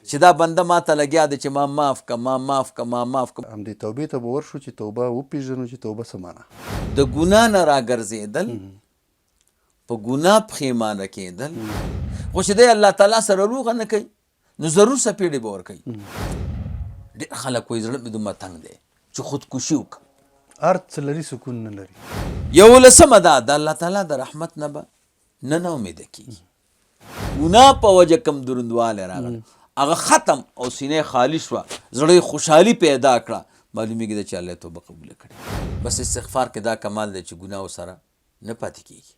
چې دا بنده ما ته لګیا دی چې ما معاف که ما معاف که ما معاف که. همدې توبې ته به ورشو چې توبه وپېژنو چې توبه څه معنا. د ګناه نه راګرځېدل، په ګناه پښیمانه کېدل، خو چې دی الله تعالی سره روغه نه کوي نو ضرور سپېړې به ورکوي. ډېر خلک وایي زړه مې دومره تنګ دی چې خودکشي وکړم. هر څه لري سکون نه لري. 11 ده د الله تعالی د رحمت نه به نه امیده کېږي. ګناه په وجه کم دروندوالی راغلی هغه ختم او سینې خالی شوه، زړه خوشحالي پیدا کړه، معلومیږي ده چې الله توبه قبوله کړې. بس استغفار کې دا کمال دی چې ګناه سره نه پاتې کېږي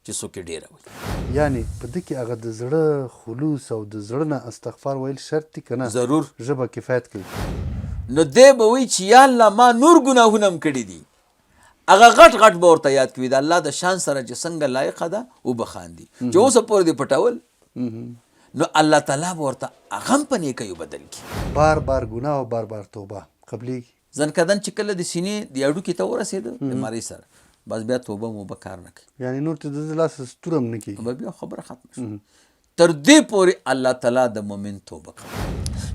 چې څوک یې ډېره وایي. یعنی په دې کې هغه د زړه خلوص او د زړه نه استغفار ویل شرط دي که نه؟ ضرور. ژبه کفایت کوي. نو دی به وایي چې یا الله ما نور ګناهونه هم کړي دي، هغه غټ غټ به ورته یاد کوي د الله د شان سره چې څنګه لایقه ده وبخاندي چې اوسه پورې دې پټول. نو الله تعالی به ورته هغه هم په نیکیو بدل کړي. بار بار ګناه او بار بار توبه قبلېږي. ځنکدن چې کله د سینې د هډوکي ته ورسېده بیمارۍ سره بس بیا توبه موبه کار نه کوي، یعنی نور ته د لاسه ستوره هم نه کېږي، به بیا خبره ختمه شوه. تر دې پورې الله تعالی د مؤمن توبه کوي.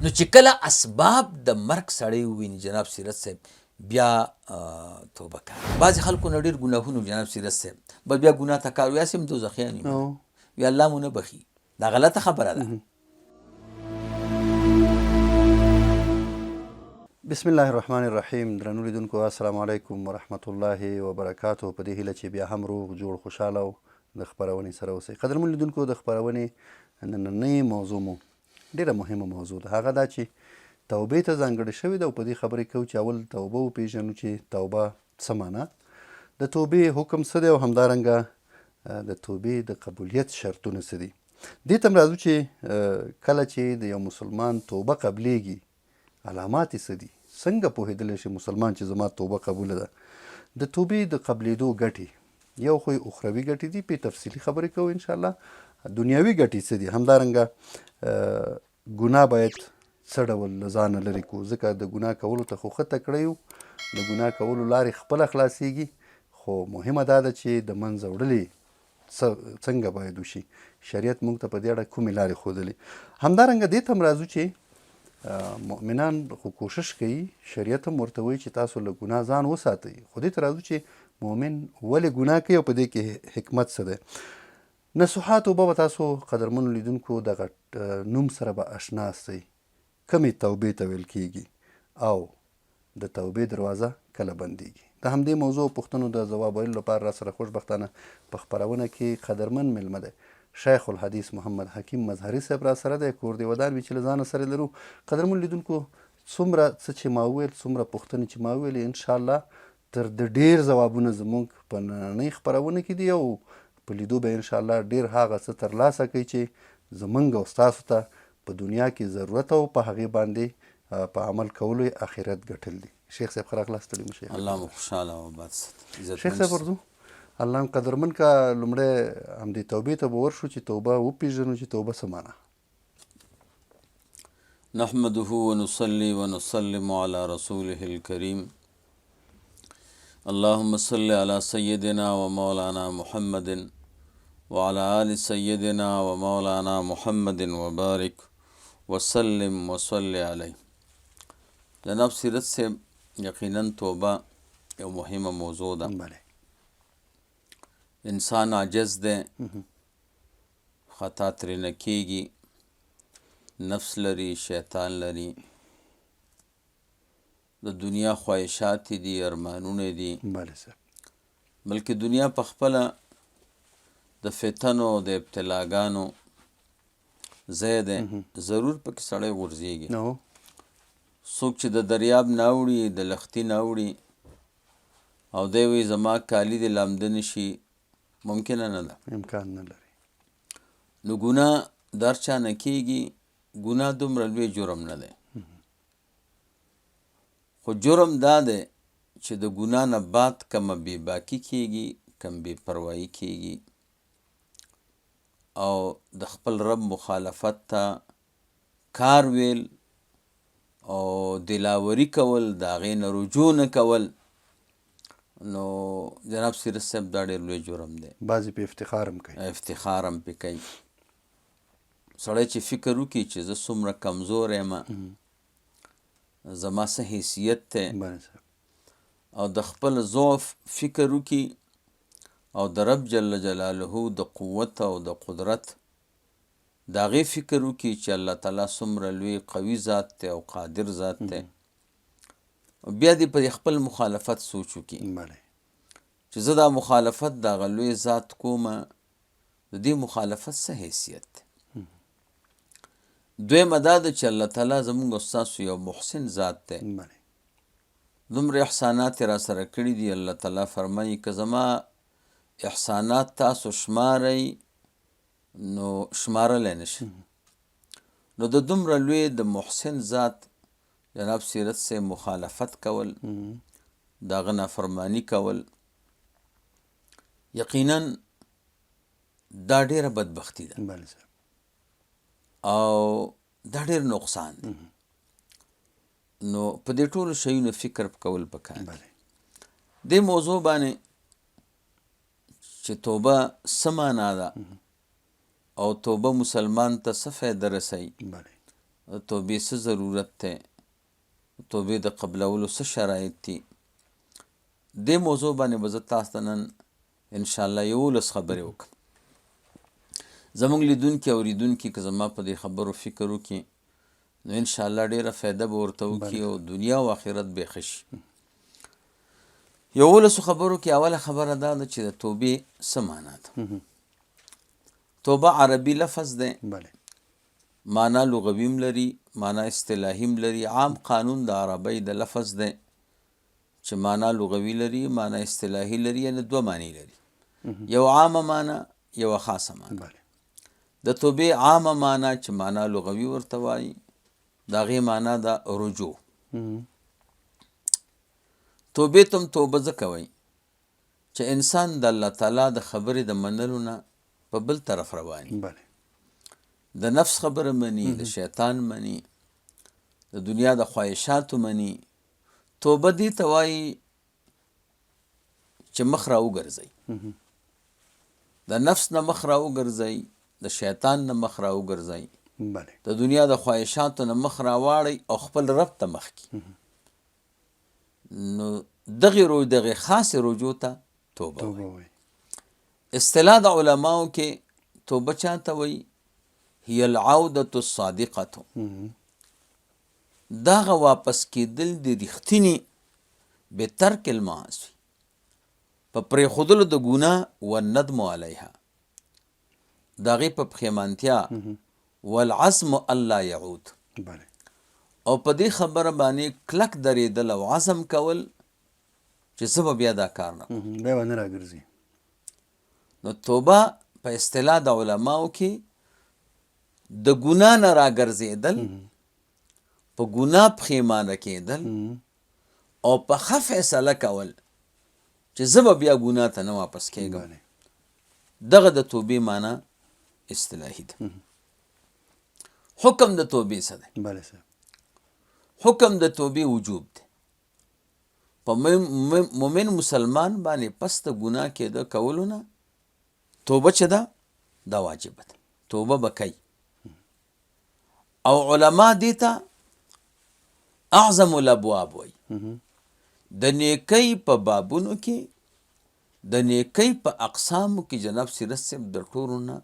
نو چې کله اسباب د مرګ سړی وویني جناب سیرت صاحب بیا توبه کوي. بعضې خلکو نه ډېر ګناهونه جناب سیرت صاحب بس بیا ګناه ته کار ویاسې هم دوزخیان یو وی الله مو نه بخي. دا غلطه خبره ده. بسم الله الرحمن الرحیم. درنو لیدونکو السلام علیکم ورحمت الله وبرکاتو. په دې هیله چې بیا هم روغ جوړ خوشحاله او د خپرونې سره اوسئ. قدرمن لیدونکو د خپرونې نننۍ موضوع مو ډېره مهمه موضوع ده، هغه دا چې توبې ته ځانګړې شوې ده او په دې خبرې کوو چې اول توبه وپېژنو چې توبه څه معنا، د توبې حکم څه دی او همدارنګه د توبې د قبولیت شرطونه څه دي. دې ته هم راځو چې کله چې د یو مسلمان توبه قبلیږي علامات یې څه دي، څنګه پوهېدلی شي مسلمان چې زما توبه قبوله ده. د توبې د قبلېدو ګټې یو خو یې اخروي ګټې دي، په تفصیلي خبرې کوو انشاءالله. دنیاوي ګټې څه دي، همدارنګه ګناه باید څه ډول له ځانه لرې کړو، ځکه د ګناه کولو ته خو ښه تکړه یو، د ګناه کولو لارې خپله خلاصېږي، خو مهمه دا ده چې د منځه وړلې څنګه باید وشي. شریعت موږ ته په دې اړه کومې لارې ښودلې. همدارنګه دې ته هم راځو چې مؤمنان خو کوشش کوي، شریعت هم ورته وایي چې تاسو له ګناه ځان وساتئ، خو دې ته راځو چې مؤمن ولې ګناه کوي او په دې کې حکمت څه دی. نصوحا توبه به تاسو قدرمنو لیدونکو دغه نوم سره به اشنا استئ، کمې توبې ته ویل کېږي او د توبې دروازه کله بندېږي. د همدې موضوع پوښتنو د ځواب ویلو لپاره را سره خوشبختانه په خپرونه کې قدرمن میلمه دی شیخ الحدیث محمد حکیم مظهري صاحب را سره دی. کور دې ودان وي چې له ځانه سره لرو. قدرمن لیدونکو څومره څه چې ما وویل، څومره پوښتنې چې ما وویلې، انشاءالله تر د ډېر ځوابونه زموږ په نننۍ خپرونه کې دي او په لیدو به انشاءالله ډېر هغه څه ترلاسه کوي چې زموږ او ستاسو ته په دنیا کې ضرورت او په هغې باندې په عمل کولو یې آخرت ګټل دي. شیخ صاحب ښه راغلاست. ستړي مه شئ. الله مو خوشحاله او آباد ساتي. شیخ صاحب ورځو الله هم قدرمن کا لومړی همدې توبې ته به ورشو چې توبه وپېژنو چې توبه څه معنا. نحمده ونصلي ونسلم على رسوله الكريم. اللهم صل على سيدنا ومولانا محمد وعلى آل سيدنا ومولانا محمد وبارك وسلم وصل عليه. جناب سیرت صاحب یقینا توبه یو مهمه موضوع ده. انسان عاجز ده، خطا ترېنه کېږي، نفس لري، شیطان لري، د دنیا خواهشات دي، ارمانونه دي، بلکې دنیا په خپله د فتنو د ابتلاګانو ځای دی، ضرور پکې سړی غورځېږي. څوک چې د دریاب نه اوړي، د لښتي نه اوړي او دی وایي زما کالي دې لامده نه شي، ممکنه نه ده، امکان نه لري. نو ګناه در چا نه کېږي. ګناه دومره لوی جرم نه دی، خو جرم دا دی چې د ګناه نه بعد کمه بېباکي کېږي، کم بې پروایي کېږي او د خپل رب مخالفت ته کار ویل او دلاوري کول، د هغې نه رجوع نه کول، نو جناب سیرت صاحب دا ډېر لوی جرم دی. بعضې په افتخار هم کوي. افتخار هم پې کوي. سړی چې فکر وکړي چې زه څومره کمزور یم، زما څه حیثیت دی، او د خپل ضعف فکر وکړي او د رب جل جلاله د قوت او د قدرت د هغې فکر وکړي چې الله تعالی څومره لوی قوي ذات دی او قادر ذات دی، بیا دې په خپل مخالفت سوچ وکړي چې زه دا مخالفت د هغه لوی ذات کومه، د دې مخالفت څه حیثیت دی. دویمه دا ده چې الله تعالی زموږ او ستاسو یو محسن ذات دی، دومره احسانات یې را سره کړي دي. الله تعالی فرمایي که زما احسانات تاسو شمارئ نو شمارلی نشي. نو د دومره لوی د محسن ذات جناب سیرت سے مخالفت کول، د هغه نافرمانی کول، یقینا دا ډیره بدبختی ده او دا ډیر نقصان دی. نو په دې ټولو شیونو فکر کول پکار دی. دې موضوع باندې چې توبه څه معنا ده او توبه مسلمان ته څه فایده رسوي، توبې څه ضرورت دی، توبې د قبلولو څه شرایط دي، دې موضوع باندې به زه تاسو ته نن انشاءالله 11 خبرې وکړم. زموږ لیدونکي اوریدونکي که زما په دې خبرو فکر وکړي نو انشاءالله ډیره فایده به ورته وکړي او دنیا او آخرت به ښه شي. 11 خبرو کې اوله خبره دا ده چې د توبې څه معنا ده. توبه عربي لفظ دی، معنا لغوي هم لري، معنا اصطلاحي هم لري. عام قانون د عربی د لفظ دی چې معنا لغوي لري، معنا اصطلاحي لري، یعنی 2 معنی لري، یو عامه معنا یو خاصه معنا. د توبې عامه معنا چې معنا لغوي ورته وایي د هغې معنا ده رجوع. توبې ته هم توبه ځکه وایي چې انسان د الله تعالی د خبرې د منلو نه په بل طرف رواني، د نفس خبره مني، د شیطان مني، د دنیا د خواهشاتو مني. توبه دې ته وایي چې مخ را وګرځئ، د نفس نه مخ را وګرځئ، د شیطان نه مخ را وګرځئ، د دنیا د خواهشاتو نه مخ را واړئ او خپل رب ته مخ کړئ. نو دغې خاصې رجوع ته توبه وایي. اصطلاح د علماو کې توبه چاته وایي؟ هي العودة الصادقة، دغه واپس کېدل د رښتینې بترک المعاصي، په پرېښودلو د ګناه والندم علیها، د هغې په پښیمانتیا، والعزم الله یعود، او په دې خبره باندې کلک درېدل او عزم کول چې زه به بیا دا کار نه کوم، بیا به نه راګرځي. نو توبه په اصطلاح د علماو کې د ګناه نه راګرځېدل، په ګناه پښیمانه کېدل او په ښه فیصله کول چې زه به بیا ګناه ته نه واپس کېږم. دغه د توبې معنا اصطلاحي ده. حکم د توبې څه دی؟ حکم د توبې وجوب دی. په مؤمن مسلمان باندې پس د ګناه کېده کولو نه توبه چې ده دا واجبه ده، توبه به کوي. او علما دې ته اعظم الابواب وایي. د نیکۍ په بابونو کې، د نیکۍ په اقسامو کې جناب سیرت صاحب د ټولو نه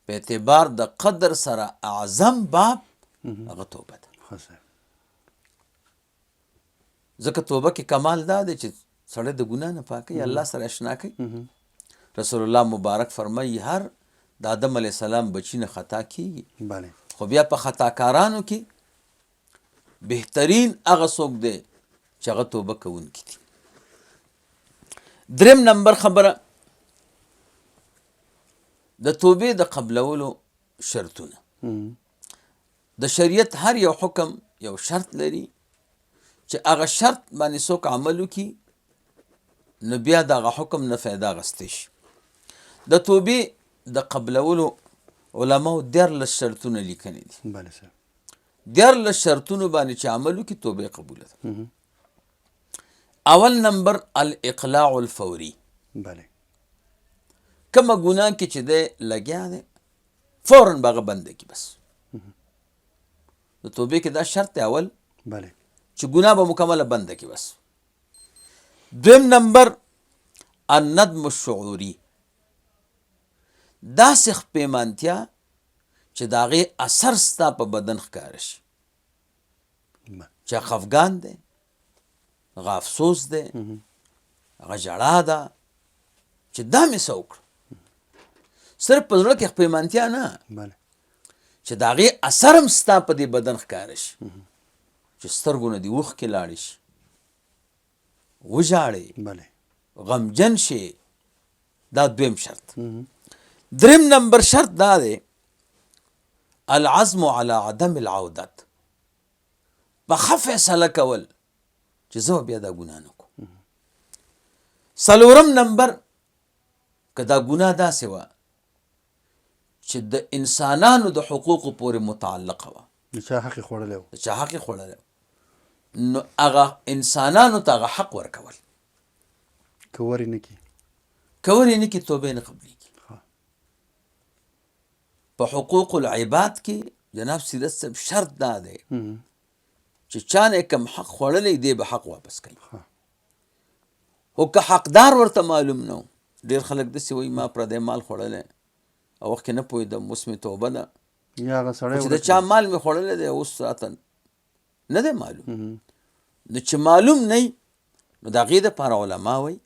په اعتبار د قدر سره اعظم باب هغه توبه ده. ځکه توبه کې کمال دا دی چې سړی د ګناه نه پاکوي، الله سره اشنا کوي. رسول الله مبارک فرمایي هر د آدم علیه السلام بچی نه خطا کیږي، خو بیا په خطاکارانو کې بهترین هغه څوک دی چې هغه توبه کوونکي دي. 3 نمبر خبره د توبې د قبلولو شرطونه. د شریعت هر یو حکم یو شرط لري چې هغه شرط باندې څوک عمل وکړي نو بیا د هغه حکم نه فایده اخیستی شي. د توبې د قبلولو علماو 14 شرطونه لیکني دي. 14 شرطونو باندې چې عمل وکړي توبه قبوله ده. اول نمبر الاقلاع الفوري. کومه ګناه کې چې دی لګیا دی فوراً به هغه بنده کړي. بس د توبې کې دا شرط دی اول چې ګناه به مکمله بنده کړي. بس دویم نمبر الندم الشعوري، داسې پېمانتیا چې د هغې اثر ستا په بدن ښکاره شي، چې خفګان دی، هغه افسوس دی، هغه ژړا ده چې دا مې څه وکړه. صرف په زړه کې پېمانتیا نه، چې د هغې اثر هم ستا په دې بدن ښکاره شي، چې سترګو نه دې اوښکې لاړې شي، وژاړې، غمجن شي. دا دویم شرط. دریم نمبر شرط دا دی العزم على عدم العودت، په ښه فیصله کول چې زه بیا دا ګناه نه کوم. څلورم نمبر که دا ګناه داسې وه چې د انسانانو د حقوقو پورې متعلقه وه، د چا حق یې خوړلی و، د چا حق یې خوړلی و، نو هغه انسانانو ته هغه حق ورکول. که ور یې نه کړي، که ور یې نه کړي توبه نه قبلېږي. په حقوق العباد کې جناب سیرت صاحب شرط دا دی چې چا نه کوم حق خوړلی دی به حق واپس کوي. خو که حقدار ورته معلوم نه و، ډېر خلک داسې وایي ما پردی مال خوړلی او وخت کې نه پوهېدم، اوس مې توبه ده، یا هغه سړی چې د چا مال مې خوړلی دی اوس راته نه دی معلوم. نو چې معلوم نه وي نو د هغې دپاره علما وایي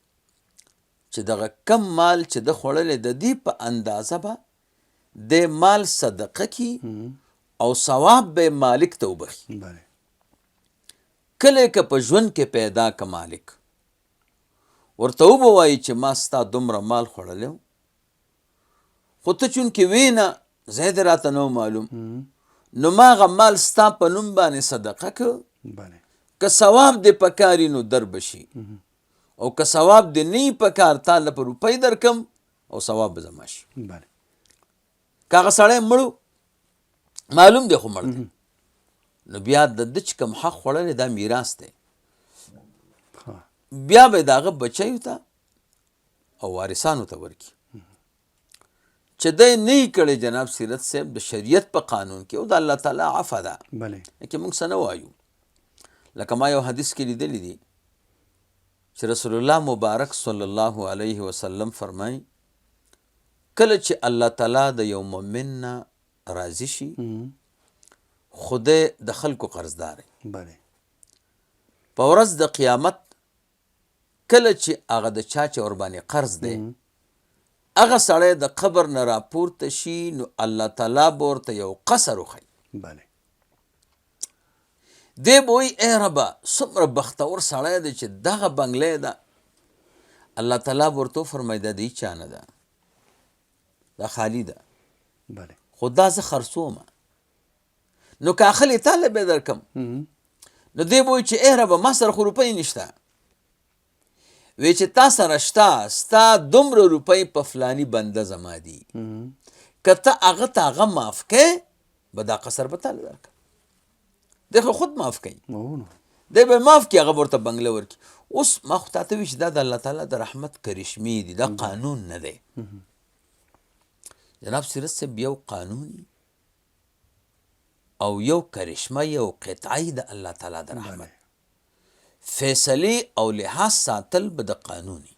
چې دغه کم مال چې ده خوړلی د دې په اندازه به د مال صدقه کی او ثواب به مالک ته وبخي. کله که په ژوند کې پیدا که مالک ورته وبوایي چې ما ستا دومره مال خوړلی و، خو ته چونکې وې نه ځای دې راته نه معلوم، نو ما هغه مال ستا په نوم باندې صدقه که، که ثواب دې په کار نو در بشي، او که ثواب دې نه په کار تا له په روپۍ درکم او ثواب به زما شي. که هغه سړی مړو معلوم دی خو مړ دی، نو بیا د ده چې کوم حق خوړلی دا میراث دی، بیا به د هغه بچیو ته او وارثانو ته ورکړي. چې دی نه یې کړی جناب سیرت صاحب د شریعت په قانون کې او د الله تعالی عفه ده، کې موږ څه نه وایو. لکه ما یو حدیث کې لیدلی دی چې رسول الله مبارک صلی الله علیه وسلم فرمایي کله چې الله تعالی د یو مؤمن نه راضي شي خدای د خلکو قرضدار دی. په ورځ د قیامت کله چې هغه د چا چې ورباندې قرض دی هغه سړی د قبر نه راپورته شي نو الله تعالی به ورته یو قصر وښیي. دی به وایي ای ربه څومره بختور سړی دی چې دغه بنګلې ده. الله تعالی به ورته وفرمایي دا د هیچ چا نه ده، دا خالی ده، خو دا زه خرڅومه، نو که اخلې تاله به درکم. نو دی به وایي چې ای ربه ما سره خو روپۍ نشته. وی چې تا سره شته، ستا دومره روپۍ په فلاني بنده زما دي، که ته هغه ته هغه معاف کوې به دا قصر به تاله درکړم. دی خو خود معاف کوي، دی به معاف کړي، هغه به ورته بنګله ورکړي. اوس ما خو تاته وي چې دا د الله تعالی د رحمت کرشمې دي، دا قانون نه دی. جناب سیرت صاحب یو قانوني او یو کرشمه یو قطعی د الله تعالی د رحمت فیصلې او لحاظ ساتل به د قانوني.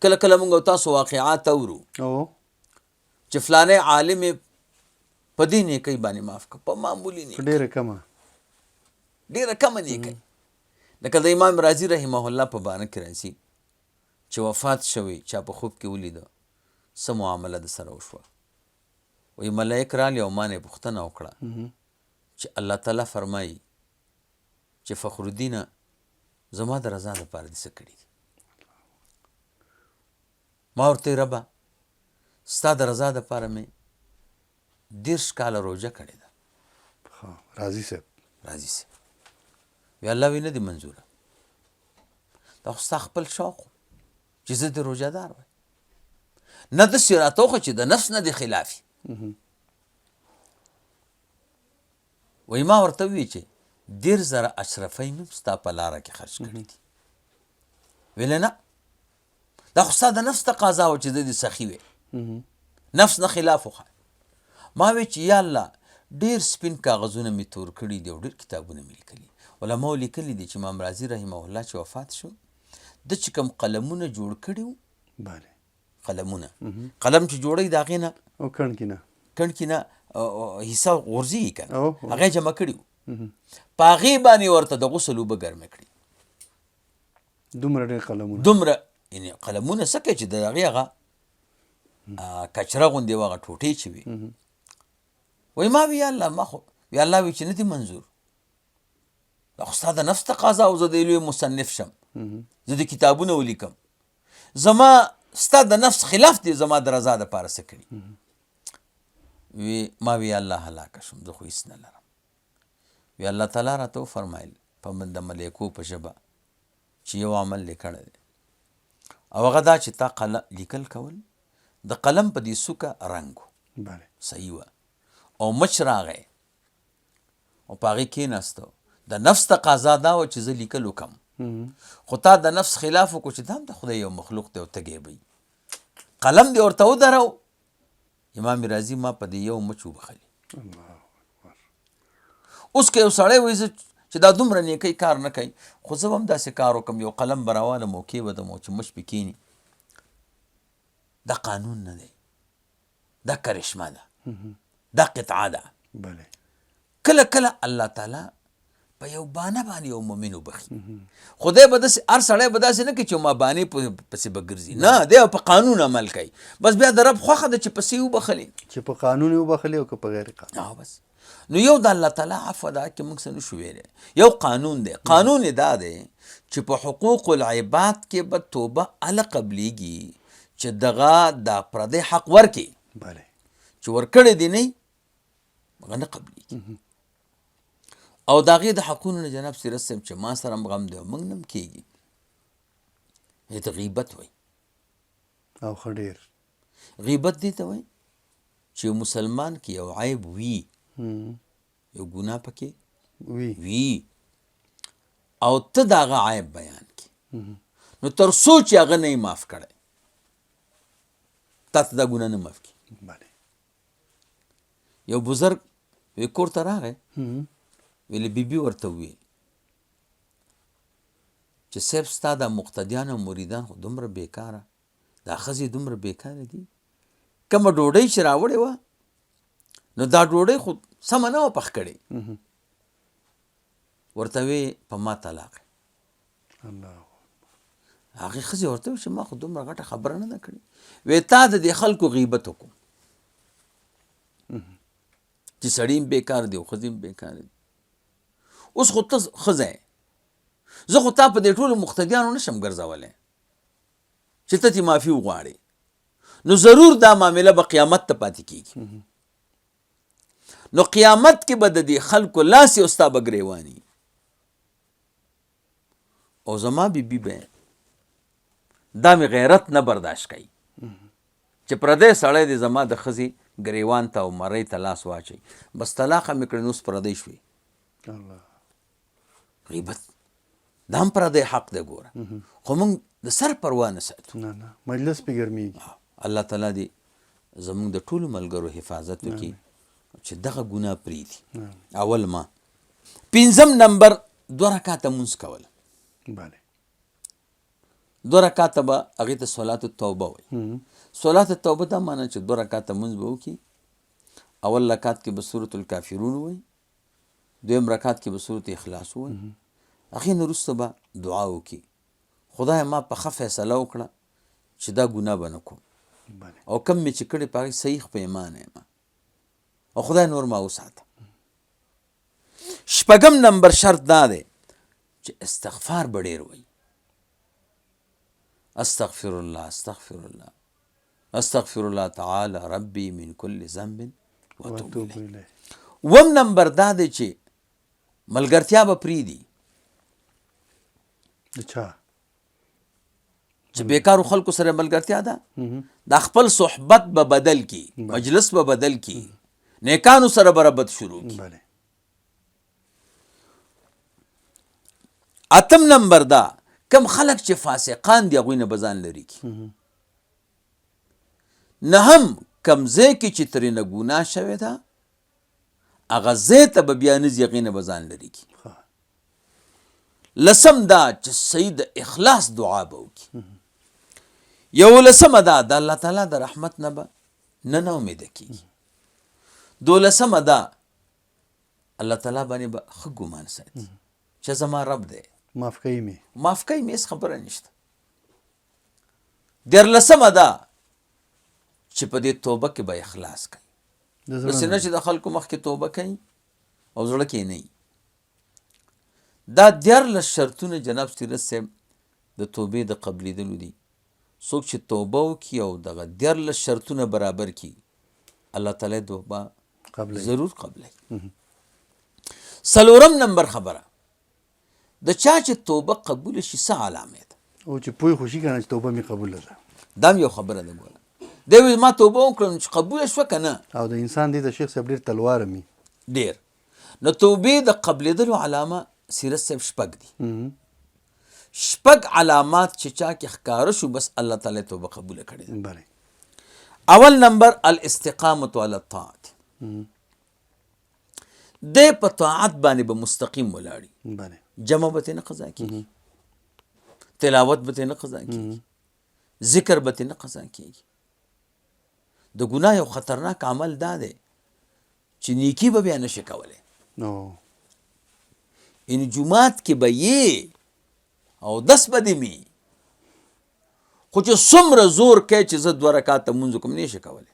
کله کله موږ تاسو واقعات اورو چې فلانه عالم په دې نیکۍ باندې معاف کړ، په معمولي نیکۍ، ډېره کمه نیکۍ. لکه د امام رازي رحمه الله په باره کې راځي چې وفات شوی، چا په خوب کې ولیده، څه معامله د سره وشوه. وایي ملایک راغلي او ما نه یې پوښتنه وکړه چې الله تعالی فرمایي چې فخر الدینه زما د رضا دپاره دې څه کړي دي. ما ورته ربه ستا د رضا دپاره مې 30 کاله روژه کړې ده. راضي صاحب وی الله وی نه دي منظوره، دا خو ستا خپل شوق چې زه د روژه دار وای، نه داسې راته وښه چې د نفس نه دې خلافي. وی ما ورته وی چې 10,000 اشرفۍ مې ستا په لاره کې خرج کړي دي. ویلې نه دا خو ستا د نفس تقاضا وه چې زه دې سخي وې، نفس نه خلاف وخه. ما وی چې یا الله ډېر سپین کاغذونه مې تور کړي دي او ډېر کتابونه مې لیکلي. علماو لیکلي دي چې امام رازي رحمه الله چې وفات شو د چې کوم قلمونه جوړ کړي وو قلمونه قلم چې جوړوي د هغې نه او کڼکي نه حصه غورځېږي که نه هغه یې جمع کړي وو په هغې باندې ورته د غسل اوبه ګرمې کړي. دومره ډېر قلمونه دومره یعنې قلمونه څه کوي چې د هغې هغه کچره غوندې وه هغه ټوټې چې وي. وایي ما وی یا الله ما خو وی الله وی چې نه دي منظور دا خو ستا د نفس تقاضا او زه د لوی مصنف شم زه د کتابونه ولیکم زما ستا د نفس خلاف دی زما د رضا دپاره څه کړي. وی ما وی الله هلاکه شم زه خو هېڅ نه لرم. وی الله تعالی راته وفرمایل په د ملیکو په ژبه چې یو عمل دې کړی دی او هغه دا چې تا لیکل کول د قلم په دې سوکه رنګ و صحیح وه او مچ راغی او په هغې کېناستو د نفس تقاضا دا وه چې زه لیکل وکم خو تا د نفس خلاف وکړو چې دا هم د خدای یو مخلوق دی او تږی به قلم دې ورته ودرو. امام رازي ما په دې یو مچ وبخلي. اوس که یو سړی وایي چې دا دومره نیکۍ کار نه کوي خو زه به هم داسې کار وکړم یو قلم به راوالم او کېبدم او چې مچ پې کښېني دا قانون نه دی دا کرشمه ده دا قطعه ده. کله کله الله تعالی په یو بانه باندې یو مؤمن وبخي. خدای به داسې هر سړی به داسې نه کوي چې ما بانې پسې به ګرځي نه دی په قانون عمل کوي. بس بیا د رب خوښه ده چې پسې وبخلي چې په قانون یې وبخلي او که په غیر قانون. بس نو یو د الله تعالی عفو ده کې موږ څه نشو ویلی. یو قانون دی قانون یې دا دی چې په حقوق العباد کې به توبه هله قبلیږي چې دغه دا پردی حق ورکړي چې ورکړی دی نه هغه نه قبلیږي. او د هغې د حقونو نه جناب سیرت صاحب چې ما سره هم غم دی او موږ نه هم کېږي دې ته غیبت وایي. او ښه ډېر غیبت دې ته وایي چې مسلمان کې یو عیب وي یو ګناه پکې وي او ته د هغه عیب بیان کړي نو تر څو چې هغه نه یې معاف کړی تا ته دا ګناه نه معاف کړي. یو بزرګ وی کور ته راغی ویلې بیبي ورته ووی چې صاحب ستا دا مقتدیان او مریدان خو دومره بېکاره دا ښځې دومره بېکاره دي کومه ډوډۍ چې راوړې وه نو دا ډوډۍ خو سمه نه وه پخ کړې ورته وی په ما طلاق هغې ښځې ورته وی چې ما خو دومره غټه خبره نه ده کړې وی تا د دې خلکو غیبت وکړو چې سړی هم بېکار دی او ښځې هم بېکار دي. اوس خو ته ښځه یې زه خو تا په دې ټولو مقتدیانو نشم ګرځولی چې ته تې معافي وغواړې نو ضرور دا معامله به قیامت ته پاتې کېږي. نو قیامت کې به د دې خلکو لاس یې او ستا به ګریواني او زما بیبي به دا مې غیرت نه برداشت کوي چې پردی سړی دی زما د ښځې ګریوان ته او مرۍ ته لاس واچوي بس طلاقه مې کړې نو اوس پردی شوې. غیبت دا هم پردی حق دی ګوره خو موږ د سر پروا نه ساتو مجلس پې ګرمېږي. الله تعالی دې زموږ د ټولو ملګرو حفاظت وکړي چې دغه ګناه پرېږدي. اول ما 5 نمبر 2 رکعته مونځ کول 2 رکعته به هغې ته صلات التوبه وایي. صلات التوبه دا معنی چې 2 رکعته مونځ به وکړي. اول رکعت کې به سورة الکافرون وایي دویم رکعت کې به سورة اخلاص وایي هغې نه وروسته به دعا وکړي خدای ما په ښه فیصله وکړه چې دا ګناه به نه کوم او کم مې چې کړې په هغې صحیح پیمانه یم او خدای نور ما وساته. 6 نمبر شرط دا دی چې استغفار به ډېر وایي. استغفر الله استغفر الله استغفر الله تعالی ربي من كل ذنب واتوب الیه. 1 نمبر دا دی چې ملګرتیا به پرېږدي چې بیکارو خلکو سره ملګرتیا ده دا خپل صحبت به بدل کی مجلس به بدل کی نیکانو سره به ربط شروع کی. 8 نمبر دا کم خلق چې فاسقان دی هغوی نه به ځان لرې کړي. 9 کم ځای کې چې ترېنه ګناه شوې ده هغه ځای ته به بیا نه ځي، هغې نه به ځان لرې کړي. لسم دا چې صحیح د اخلاص دعا به وکړي. 11 دا د الله تعالی د رحمت نه به نه امیده کېږي. 12 دا الله تعالی باندې به ښه ګمان ساتي چې زما رب دی، معاف کوي مې، معاف کوي مې، هېڅ خبره نشته. 13 دا چې په دې توبه کې به اخلاص کوي، داسې نه چې د خلکو مخکې توبه کوي او زړه کې نه وي. دا 14 شرطونه جناب سیرت صاحب د توبې د قبلېدلو دي. څوک چې توبه وکړي او دغه 14 شرطونه برابر کړي الله تعالی توبه ضرور قبلوي. 4 نمبر خبره د چا چې توبه قبول شي څه علامه ده؟ او چې پوی خوشي کنه چې توبه مې قبوله ده. دا یو خبره ده. ګوره دی وایي ما توبه وکړم چې قبوله شوه که نه، او د انسان دی د شیخ صاحب ډېر تلواره مي ډېر. نو توبې د قبلېدلو علامه سیرت صاحب شپږ دي. شپږ علامات چې چا کې ښکاره شو بس الله تعالی توبه قبوله کړې ده. بله. اول نمبر الاستقامة علی الطاعت، دی په طاعت باندې به مستقیم ولاړي. بله. جمع به ترې نه قضا کېږي، تلاوت به ترې نه قضا کېږي، ذکر به ترې نه قضا کېږي. د ګناه یو خطرناک عمل دا دی چې نیکي به بیا نشي کولی. یعنې جومات کې به یې او دس به دې مې، خو چې څومره زور کوي چې زه 2 رکعاته لمونځ کوم نه شي کولی.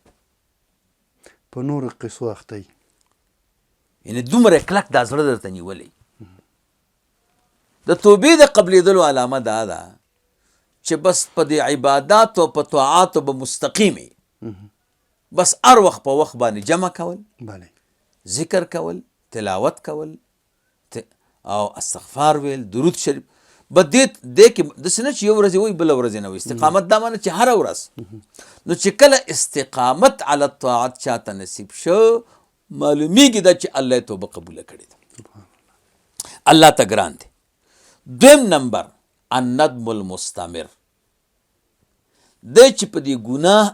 په نورو قصو اخته یي، یعنې دومره کلک دا زړه درته نیولی. د توبې د قبلېدلو علامه دا ده چې بس په دې عباداتو او په طاعاتو به مستقیمې، بس هر وخت په وخت باندې جمع کول، بله، ذکر کول، تلاوت کول او استغفار ویل، درود شریف به دې کې داسې نه چې یو ورځ وایي بله ورځ نه وایي. استقامت دا معنی چې هره ورځ. نو چې کله استقامت علی الطاعت چاته نصیب شو معلومیږي دا چې الله یې توبه قبوله کړې ده، الله ته ګران دی. 2 نمبر الندم المستمر، دی چې په دې ګناه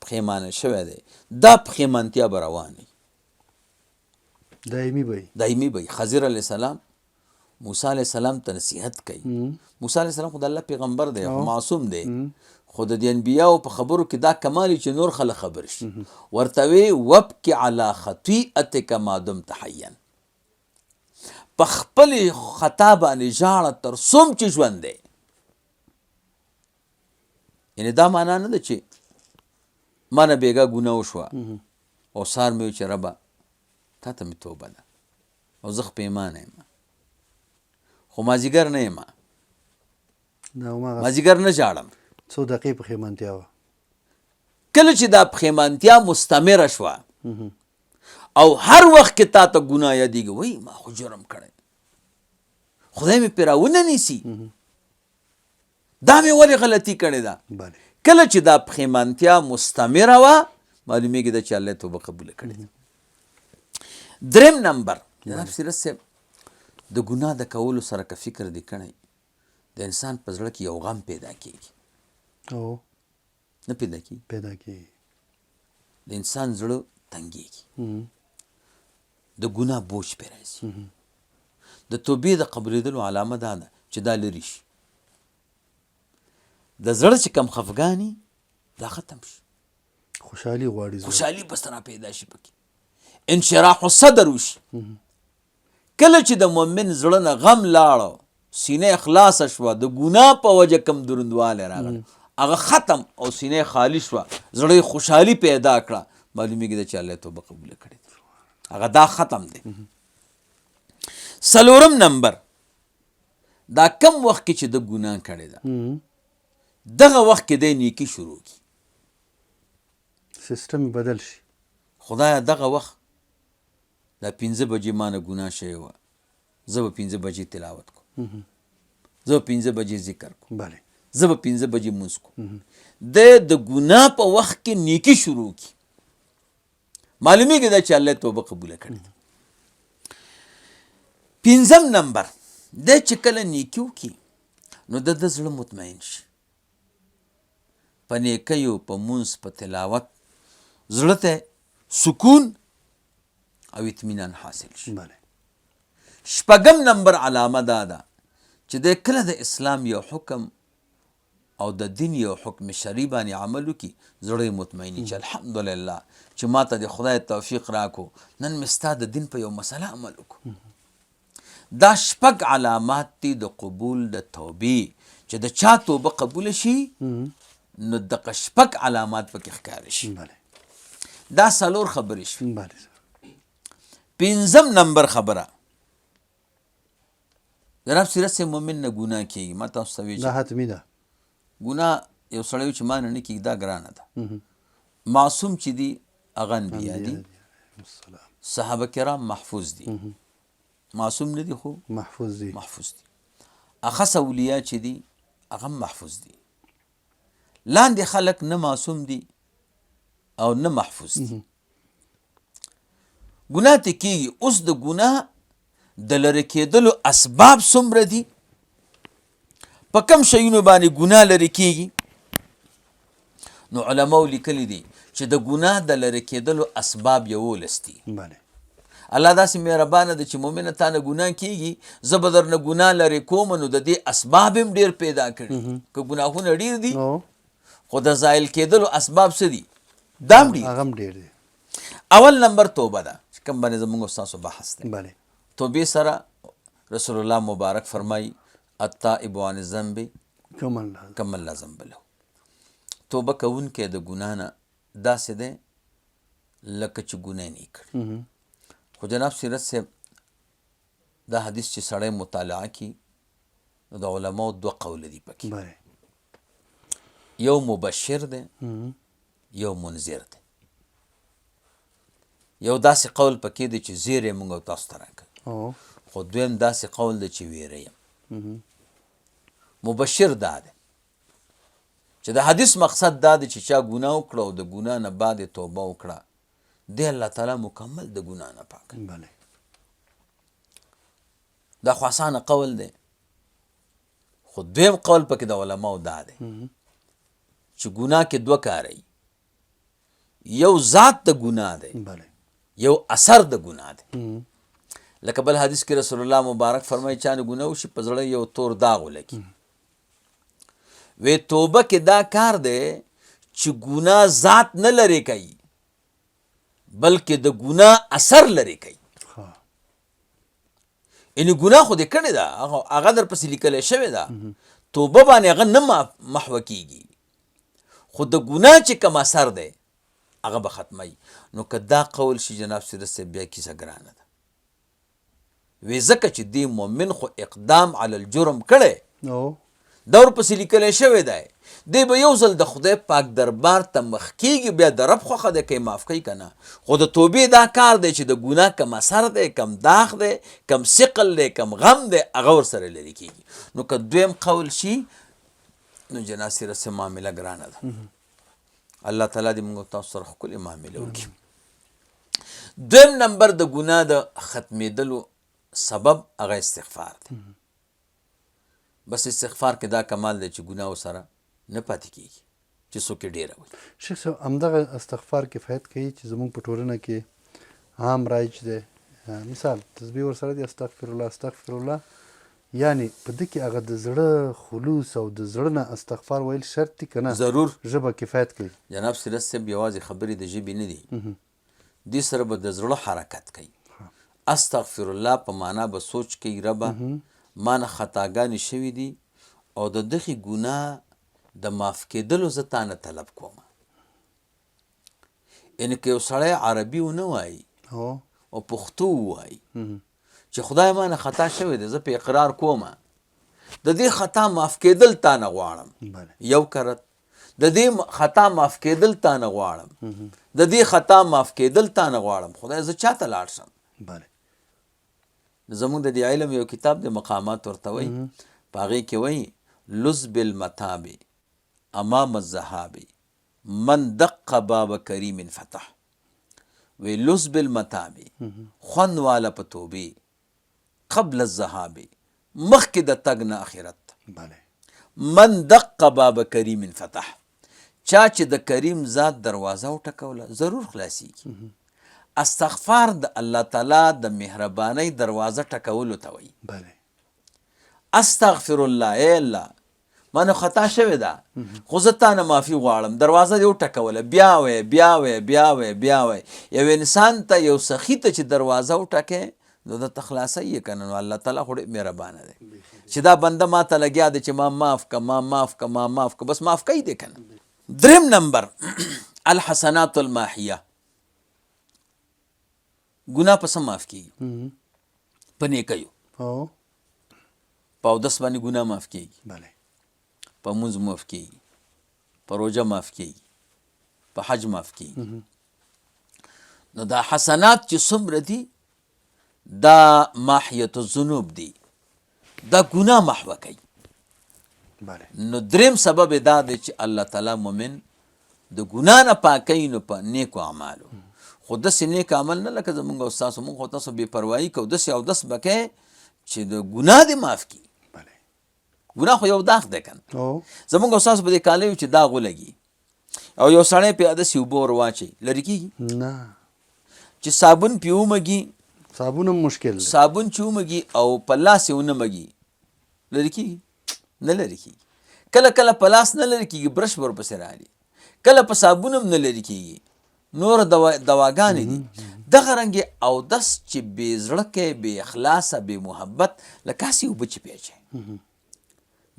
پښیمانه شوی دی دا پښیمانتیا به روانه دایمي به وي. خضر علیه السلام موسی علیه السلام ته نصیحت کوي. موسی علیه السلام خو د الله پیغمبر دی، خو معصوم دی، خو د دې انبیاو په خبرو کې دا کمال چې نور خلک خبر شي. ورته وی وبکي علی خطیئتک ما دمت حیا، په خپلې خطا باندې ژاړه تر څوم چې ژوند دی. یعنې دا معنا نه ده چې ما نه بېګا ګناه وشوه او سار مې وي چې ربه تا ته مې توبه ده او زه پښیمانه یم، خو مازدیګر نه یم، مازدیګر نه ژاړم. څو دقیقې پښیمانتیا وه. کله چې دا پښیمانتیا مستمره شوه او هر وخت کې تا ته ګناه یادېږي، وایي ما خو جرم کړی، خدای مې پرې راونه نیسي، دا مې ولې غلطي کړې ده. کله چې دا پښیمانتیا مستمره وه معلومیږي ده چې الله توبه قبوله کړې ده. 3 نمبر جناب سیرت صاحب د ګناه د کولو سره که فکر دې کړی د انسان په زړه کې یو غم پیدا کېږي. نه پیدا کېږي، د انسان زړه تنګېږي، د ګناه بوج پرې راځي. د توبې د قبلېدلو علامه دا ده چې دا لرې شي، د زړه چې کم خفګاني دا ختم شي، خوشحالي غواړي، خوشحالي بس را پیدا شي، پکې انشراح الصدر وشي. کله چې د مؤمن زړه نه غم لاړو، سینه خلاصه شوه، د ګناه په وجه کم دروندوالی راغلی هغه ختم او سینه خالی شوه، زړه یې خوشحالي پیدا کړه، معلومیږي ده چې الله توبه قبوله کړې ده، هغه دا ختم دی. 4 نمبر دا کم وخت کې چې د ګناه کړې ده دغه وخت کې دی نیکي شروع کی، سیستم بدل شي. خدایا دغه وخت دا 5 بجې ما نه ګناه شوې وه، زه به 5 بجې تلاوت کوم، زه به 5 بجې ذکر کوم، زه به 5 بجې لمونځ کوم. د ګناه په وخت کې نیکي شروع کی، معلومیږي ده چې الله توبه قبوله کړې ده. 5 نمبر دی چې کله نیکي وکړي نو د زړه مطمئن شي، په نیکیو، په مونځ، په تلاوت زړه ته سکون او اطمینان حاصل شي. شپږم نمبر علامه دا ده چې د کله د اسلام یو حکم او د دین یو حکم شرعي باندې عمل وکړي زړه یې مطمئني چې الحمدلله چې ما ته د خدای توفیق راکو نن مې ستا د دین په یو مسله عمل وکړو. دا شپږ علامات دي د قبول د توبې چې د چا توبه قبول شي نو دغه شپږ علامات پکې ښکاره شي. دا څلور خبرې شوې. پنځم نمبر خبره جناب سیرت سے مومن نه ګناه کیږي. ما تاسو ته ویل دا حتمی ده. ګناه یو سړی چې ما نه کیږي دا ګرانه ده. معصوم چې دي هغه انبیا دي، صحابه کرام محفوظ دي. معصوم نه دي خو محفوظ دي. اخص اولیاء چې دي هغه محفوظ دي. لاندې خلک نه معصوم دي او نه محفوظ دي. ګناه ته کیږي. اوس د ګناه د لرې کېدلو اسباب څومره دي؟ په کوم شیونو باندې ګناه لرې کیږي؟ نو علماو لیکلي دي چې د ګناه د لرې کېدلو اسباب 11 دي. الله داسې مهربانه ده چې مؤمنه تا نه ګناه کیږي زه به درنه ګناه لرې کوم نو د دې اسباب هم ډېر پیدا کړي. که ګناهونه ډېر دي خو د زایل کېدلو اسباب څه دي؟ دا هم ډېر دي. اول نمبر توبه ده چې کوم باندې زموږ ستاسو بحث دی. توبې سره رسول الله مبارک فرمایي التائب عن الذنب کمن لا ذنب له. توبه کوونکی د ګناه نه داسې دی لکه چې ګناه نه کړي. خو جناب سیرت صاحب دا حدیث چې سړی مطالعه کړي نو د علماو 2 قول دي پکې. یو مبشر دی یو منذر دی. یو داسې قول پکې دی چې زیر یې مونږ تاسو ته راکړي. خو دویم داسې قول دی چې ویره یم. مبشر دا دی چې د حدیث مقصد دا دی چې چا ګناه وکړه او د ګناه نه بعد توبه وکړه دی الله تعالی مکمل د ګناه نه پاک. دا خو اسانه قول دی. خو دویم قول پکې د علماو دا دی چې ګناه کې 2 کاري. یو ذات د ګناه دی یو اثر د ګناه دی. لکه بل حدیث کې رسول الله مبارک فرمایي چا نه ګناه وشي په زړه یو تور داغ ولګي. وی توبه کې دا کار دی چې ګناه ذات نه لرې کوي بلکې د ګناه اثر لرې کوي. یعنې ګناه خو دې کړې ده هغه در پسې لیکلی شوې ده توبه باندې هغه نه محوه کیږي خو د ګناه چې کوم اثر دی هغه به ختموي. نو که دا قول شي جناب سیرت صاحب بیا کیسه ګرانه ده. وی ځکه چې دی مؤمن خو اقدام علی الجرم کړی دا ورپسې لیکلی شوی دی. دی به یو ځل د خدای پاک دربار ته مخ کیږي بیا د رب خوښه دی که یې معاف کوي که نه. خو د توبې دا کار دی چې د ګناه کم اثر دی کم داغ دی کم ثقل دی کم غم دی هغه ورسره لرې کیږي. نو که دویم قول شي نو جناب سیرت صاحب معامله ګرانه ده. الله تعالی دې موږ تاسو سره ښکلې معامله وکړي. دویم نمبر د ګناه د ختمېدلو سبب هغه استغفار دی. بس استغفار کې دا کمال دی چې ګناه سره نه پاتې کیږي چې څوک یې ډېره وایي. شیخ صاحب همدغه استغفار کفایت کوي چې زموږ په ټولنه کې عام رایج دی. مثال تسبیح ورسره دی استغفر الله استغفر الله یعنی په دې کې هغه د زړه خلوص او د زړه نه استغفار ویل شرط دی که نه؟ ضرور ژبه کفایت کوي. جناب سیرت صاحب یوازې خبرې د ژبې نه دي دې سره به د زړه حرکت کوي. استغفر الله په معنا به سوچ کوي ربه ما نه خطاګانې شوي دي او د دغې ګناه د معاف کېدلو زه تا نه طلب کوم. یعنې که یو سړی عربي ونه وایي او پښتو ووایي چې خدای ما نه خطا شوی دی زه په اقرار کوم د دې خطا معاف کېدل تا نه غواړم یو کرت د دې خطا معاف کېدل تا نه غواړم د دې خطا معاف کېدل تا نه غواړم خدای زه چا ته لاړ شم. زمونږ د دې علم یو کتاب د مقامات ورته وایي په هغې کې وایي لز بالمتاب امام الذهاب من دق باب کریم فتح. وی لز بالمتاب خوند والا په توبې قبل الذهاب مخکې د تګ نه آخرت. من دق باب کریم فتح چا چې د کریم ذات دروازه وټکوله ضرور خلاصیږي استغفار د الله تعالی د مهربانۍ دروازه ټکولو ته وایي استغفر الله ای الله مانه خطا شوې ده خو زه تا نه معافي غواړم دروازه دې وټکوله بیا وایې بیا وایې بیا وایې بیا وایې یو انسان ته یو سخي ته چې دروازه وټکې نو درته خلاصوي یې که نه نو الله تعالی خو ډېر مهربانه دی چې دا بنده ما ته لګیا دی چې ما معاف که ما معاف که ما معاف که بس معاف کوي دی که نه. دریم نمبر الحسنات الماحیه ګناه په څه معاف کېږي په نیکیو په اودس باندې ګناه معاف کېږي په مونځ معاف کېږي په روژه معاف کېږي په حج معاف کېږي نو دا حسنات چې څومره دي دا ماحیت الذنوب دی دا ګناه محوه کوي نو دریم سبب دا دی چې الله تعالی مؤمن د ګناه نه پاکوي نو په نیکو اعمالو خو داسې نیک عمل نه لکه زمونږ او ستاسو مونږ خو تاسو بې پروایي کوو داسې اودس به کوې چې د ګناه دې معاف کړي ګناه خو یو داغ دی که نه زمونږ او ستاسو په دې کالیو چې داغ ولګي او یو سړی پې داسې اوبه ور واچوي لرې کېږي نه چې صابون پې ومږي صابون هم مشکل دی صابون چې ومږي او په لاس یې ونه مږي لرې کېږي نه لرې کېږي کله کله په لاس نه لرې کېږي برش ورپسې راغلي کله په صابون هم نه لرې کېږي نور دواګانې دي دغه رنګې اودس چې بې زړه کې بې اخلاصه بې محبت لکه هسې اوبه چې پې اچوي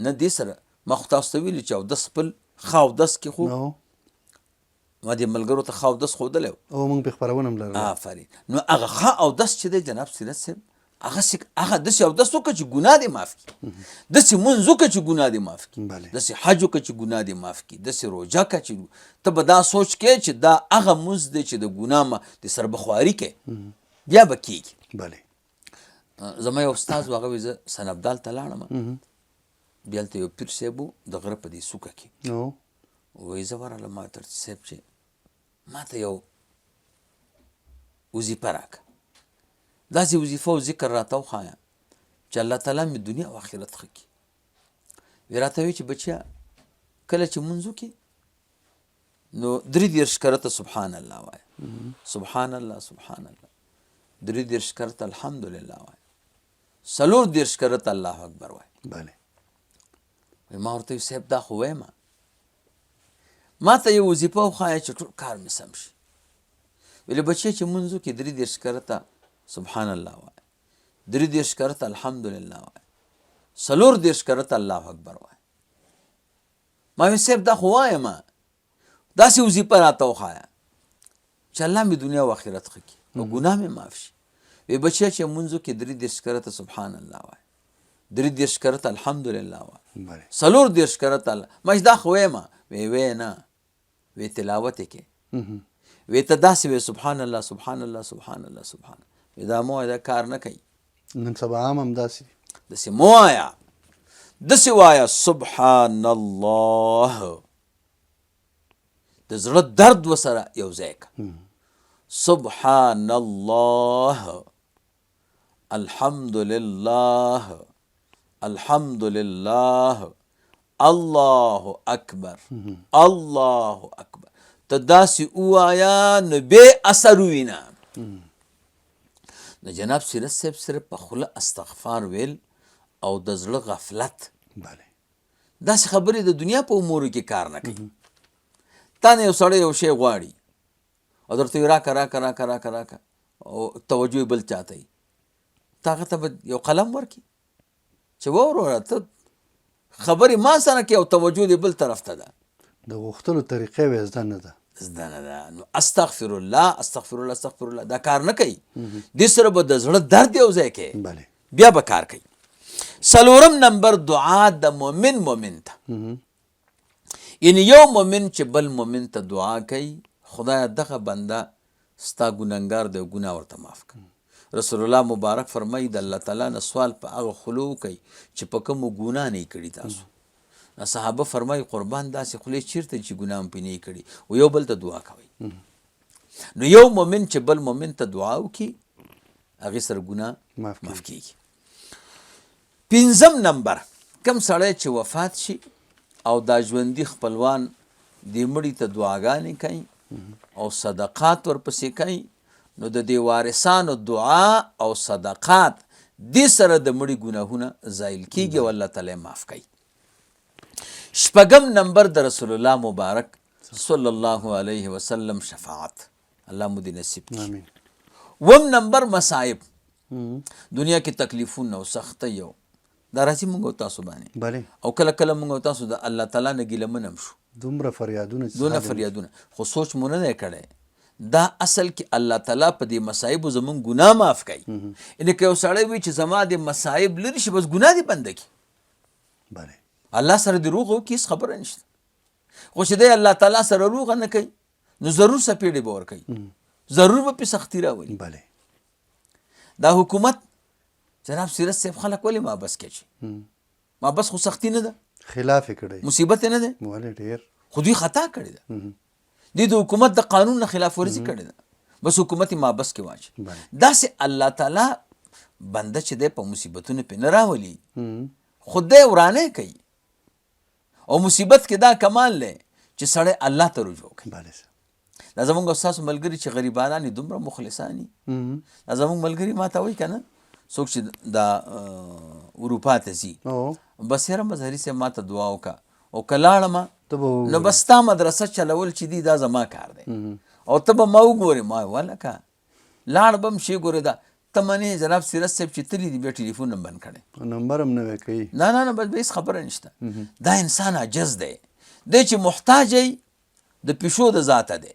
نه دې سره ما خو تاسو ته ویلي چې اودس خپل ښه اودس کې خو ما دې ملګرو ته ښه اودس ښودلی و او موږ پې خپرونه هم لرو آفرین نو هغه ښه اودس چې دی جناب سیرت صاحب هغه داسې اودس وکړه چې ګناه دې معاف کړي داسې مونځ وکړه چې ګناه دې معاف کړي داسې حج وکړه چې ګناه دې معاف کړي داسې روژه کړه چې ته به دا سوچ کې چې دا هغه مونځ دی چې د ګناه د سربخواري کې بیا به کېږي زما یو استاد و هغه وایي زه سنبدال ته لاړم بیا هلته یو پیر صاحب و د غره په دې څوکه کې وایي زه ورغلم ما ته صاحب چې ما ته یو وظیفه راکړه داسې وظیفه او ذکر راته وښایه چې الله تعالی مې دنیا او آخرت ښه کړي وی راته وایي چې بچیا کله چې مونځ وکړې نو 33 کرته سبحان الله وایه سبحان الله سبحان الله 33 کرته الحمدلله وایه 34 کرته الله اکبر وایه ما ورته وی صاحب دا خو وایم ما ته یو وظیفه وښایه چې ټول کار مې سم شي ویلې بچی چې مونځ وکړې 33 کرته سبحان الله وایه 33 کرته الحمدلله وایه 34 کرته الله اکبر وایه ما وی صاحب دا خو وایم داسې وظیفه راته وښایه چې الله مې دنیا او آخرت ښه کړي او ګناه مې معاف شي وی بچی چې مونځ وکړې 33 کرته سبحان الله وایه 33 کرته الحمدلله وایه 34 کرته الله ما دا خو وایم وی نه وی تلاوت یې کې وی ته داسې وی سبحان الله سبحان الله سبحان الله سبحان الله وی دا مو دا کار نه کوي نن سبا عام هم داسې مو وایه داسې وایه سبحان الله د زړه درد ورسره یو ځای که سبحان الله الحمدلله الحمدلله الله اکبر الله اکبر ته داسې ووایه نو بې اثر ووینه نو جناب سیرت صاحب صرف په خوله استغفار ویل او د زړه غفلت داسې خبرې د دنیا په امورو کې کار نه کوي تا نه یو سړی یو شی غواړي او درته وایي راکه راکه راکه راکه راکه او توجه یې بل چاته وي ته هغه ته به یو قلم ورکړي چې وروره ته خبرې ما سره کې او توجه دې بل طرف ته ده د غوښتلو طریقې به زده نه ده زده نه ده نو استغفر الله استغفر الله استغفر الله دا کار نه کوي دې سره به د زړه درد یو ځای کوي بیا به کار کوي څلورم نمبر دعا د مؤمن ته یعنی یو مؤمن چې بل مؤمن ته دعا کوي خدای دغه بنده ستا ګناهګار دی ګناه ورته معاف کړه رسول الله مبارک فرمایي د الله تعالی نه سوال په هغه خلو کوي چې په کومو ګناه نه کړي تاسو صحابه فرمایي قربان داسې خولې چیرته چې ګناه هم پې نه کړي و یو بل ته دعا کوي نو یو مؤمن چې بل مؤمن ته دعا وکړي هغې سره ګناه معاف کېږي پنځم نمبر کم سړی چې وفات شي او دا ژوندي خپلوان دې مړي ته دعاګانې کوي او صدقات ورپسې کوي، نو د دې وارثانو دعا او صدقات دې سره د مړي ګناهونه زایل کیږي او الله تعالی معاف کوي. شپږم نمبر د رسول الله مبارک صلی الله علیه وسلم شفاعت، الله مو دې نصیب کړي. وم نمبر مصائب، دنیا کې تکلیفونه او سختۍ او دا راځي موږ او تاسو باندې، او کله کله موږ او تاسو د الله تعالی نه ګیله منم شو، دومره فریادونه خو سوچ مو نه دی کړی دا اصل کې الله تعالی په دې مصایبو زمونږ ګناه معاف کوي. یعنې که یو سړی وي چې زما د مصایب لرې شي بس ګناه دې بنده کړي، الله سره دې روغ وکړي هېڅ خبره نشته. خو چې دی الله تعالی سره روغه نه کوي نو ضرور سپېړې به ورکوي، ضرور به پې سختي راولي. دا حکومت جناب سیرت صاحب خلک ولې مابس کوي؟ مابس خو سختي نه ده، خلاف یې کړی، مصیبت یې نه دی، خو دوی خطا کړې ده، دوی د حکومت د قانون نه خلاف ورزي کړې ده، بس حکومت یې مابس کې واچي. داسې الله تعالی بنده چې دی په مصیبتونو پې نه راولي، خو دی ورانه کوي. او مصیبت کې دا کمال دی چې سړی الله ته رجوع کوي. دا زمونږ او ستاسو ملګري چې غریبانان دي دومره مخلصان دي. دا زمونږ ملګري ما ته وایي که نه څوک چې دا اروپا ته ځي بس یاره مظهري صاحب ما ته دعا وکړه، او که لاړم نو بس ستا مدرسه چلول چې دي دا زما کار دی، او ته به ما وګورې. ما ولکه لاړ به م شي ګورې دا ته منې جناب سیرت صاحب چې تلي دي بیا ټلیفون هم بند کړی، نمبر هم نه کوي. نه بس هېڅ خبره نشته. دا انسان عجز دی چې محتاج د پیشو د ذاته دی،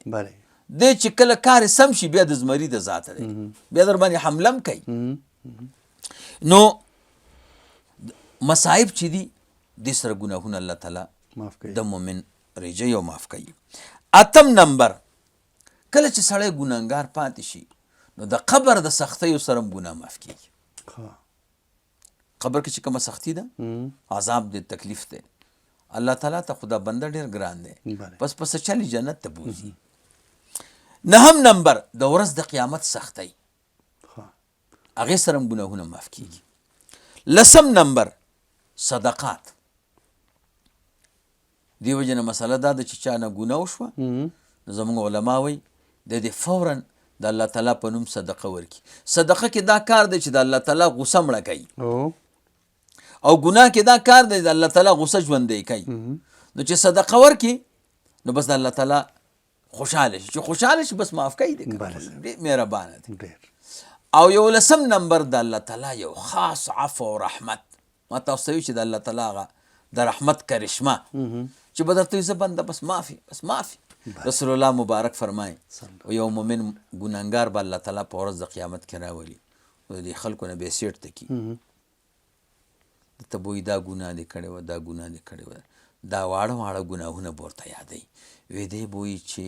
دی چې کله کار سم شي بیا د زمري د ذاته دی، بیا در باندې حمله هم کوي. نو مصائب چې دي دې سره ګناهونه الله تعالی د مؤمن ریجوي او معاف کوي. اتم نمبر، کله چې سړی ګناهګار پاتې شي نو د قبر د سختیو سره هم ګناه معاف کیږي. قبر کې چې کومه سختی ده، عذاب دی، تکلیف دی، الله تعالی ته خدا بنده ډېر ګران دی، بس پس چلی جنت ته بوځي. نهم نمبر، د ورځ د قیامت سختۍ، هغې سره هم ګناهونه معاف کیږي. لسم نمبر، صدقات. دې وجې نه مسله دا ده چې چا نه ګناه وشوه نو زموږ علما وایي د دې فوراً د الله تعالی په نوم صدقه ورکړي. صدقه کې دا کار دی چې د الله تعالی غصه مړه کوي، او ګناه کې دا کار دی د الله تعالی غصه ژوندی کوي. نو چې صدقه ورکړي نو بس د الله تعالی خوشحاله شي، چې خوشحاله شي بس معاف کوي، ډېر مهربانه دی. او یو لسم نمبر، د الله تعالی یو خاص عفو او رحمت. ما تاسو ته وایي چې د الله تعالی هغه د رحمت کرشمه چې به درته وي زه بنده بس معافي بس معافي. رسول الله مبارک فرمایي یو مؤمن ګناهګار به الله تعالی په ورځ د قیامت کې راولي، د دې خلکو نه به یې سیټ ته کي، ته به وایي دا ګناه دې کړې وه، دا ګناه دې کړې وه، دا واړه واړه ګناهونه به ورته یادوي. وی دی به وایي چې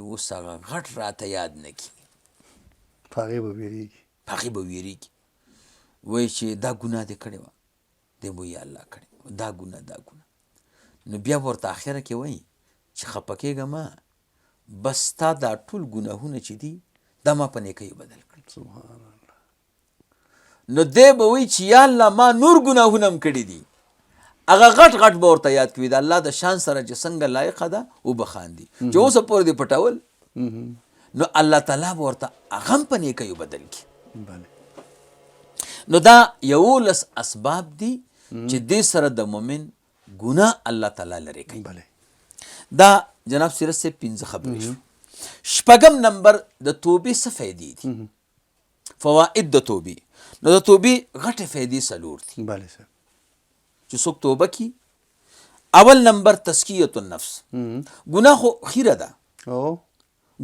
اوس هغه غټ راته یاد نه کي، په هغې به ویرېږي. وایي چې دا ګناه دې کړې وه، دی به وایي الله کړې دا ګناه دا ګناه. نو بیا به ورته اخره کې وایي چې خفه کېږه ما، بس ستا دا ټول ګناهونه چې دي دا ما په نیکیو بدل کړي. سبحان الله. نو دی به وایي چې یا الله ما نور ګناهونه هم کړي دي، هغه غټ غټ به ورته یاد کوي، د الله د شان سره چې څنګه لایقه ده وبخاندي، چې اوسه پورې دې پټول نو الله تعالی به ورته هغه هم په نیکیو بدل کړي. نو دا 11 اسباب دي چې دې سره د مؤمن ګناه الله تعالی لرې کوي. دا جناب سیرت صاحب 5 خبرې شو. شپږم نمبر، د توبې څه فایدې دي، فواید د توبې. نو د توبې غټې فایدې 4 دي چې څوک توبه کي. اول نمبر، تزکیة النفس. ګناه خو خیره ده،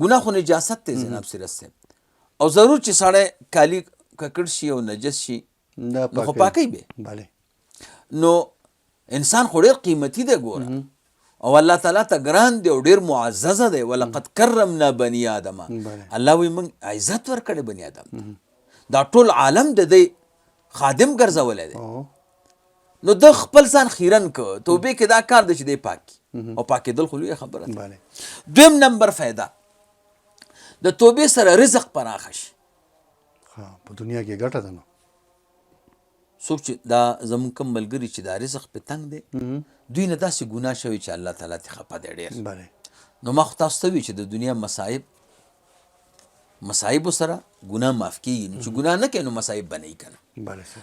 ګناه خو نجاست دی جناب سیرت صاحب، او ضرور چې سړی کالي ککړ شي او نجس شي نو خو پاکوي به. نو انسان خو ډېر قیمتي دی ګوره، او الله تعالی ته ګران دی او ډېر معززه دی. ولقد کرمنا بني آدم، الله وایي موږ عزت ورکړی بني آدم ته، دا ټول عالم د دی خادم ګرځولی دی. نو د خپل ځان خیرن که توبې کې دا کار دی چې دی پاک کي، او پاکېدل خو لویه خبره ده. دویم نمبر فایده، د توبې سره رزق پراخه شي. په دنیا کې ګټه ده. نو څوک چې دا زمونږ کوم ملګري چې دا رزق پې تنګ دی دوی نه داسې ګناه شوي چې الله تعالی ترې خفه دی ډېر. نو ما خو تاسو ته وي چې د دنیا مصایبو سره ګناه معاف کېږي. نو چې ګناه نه کوي نو مصایب به نه وي که نه.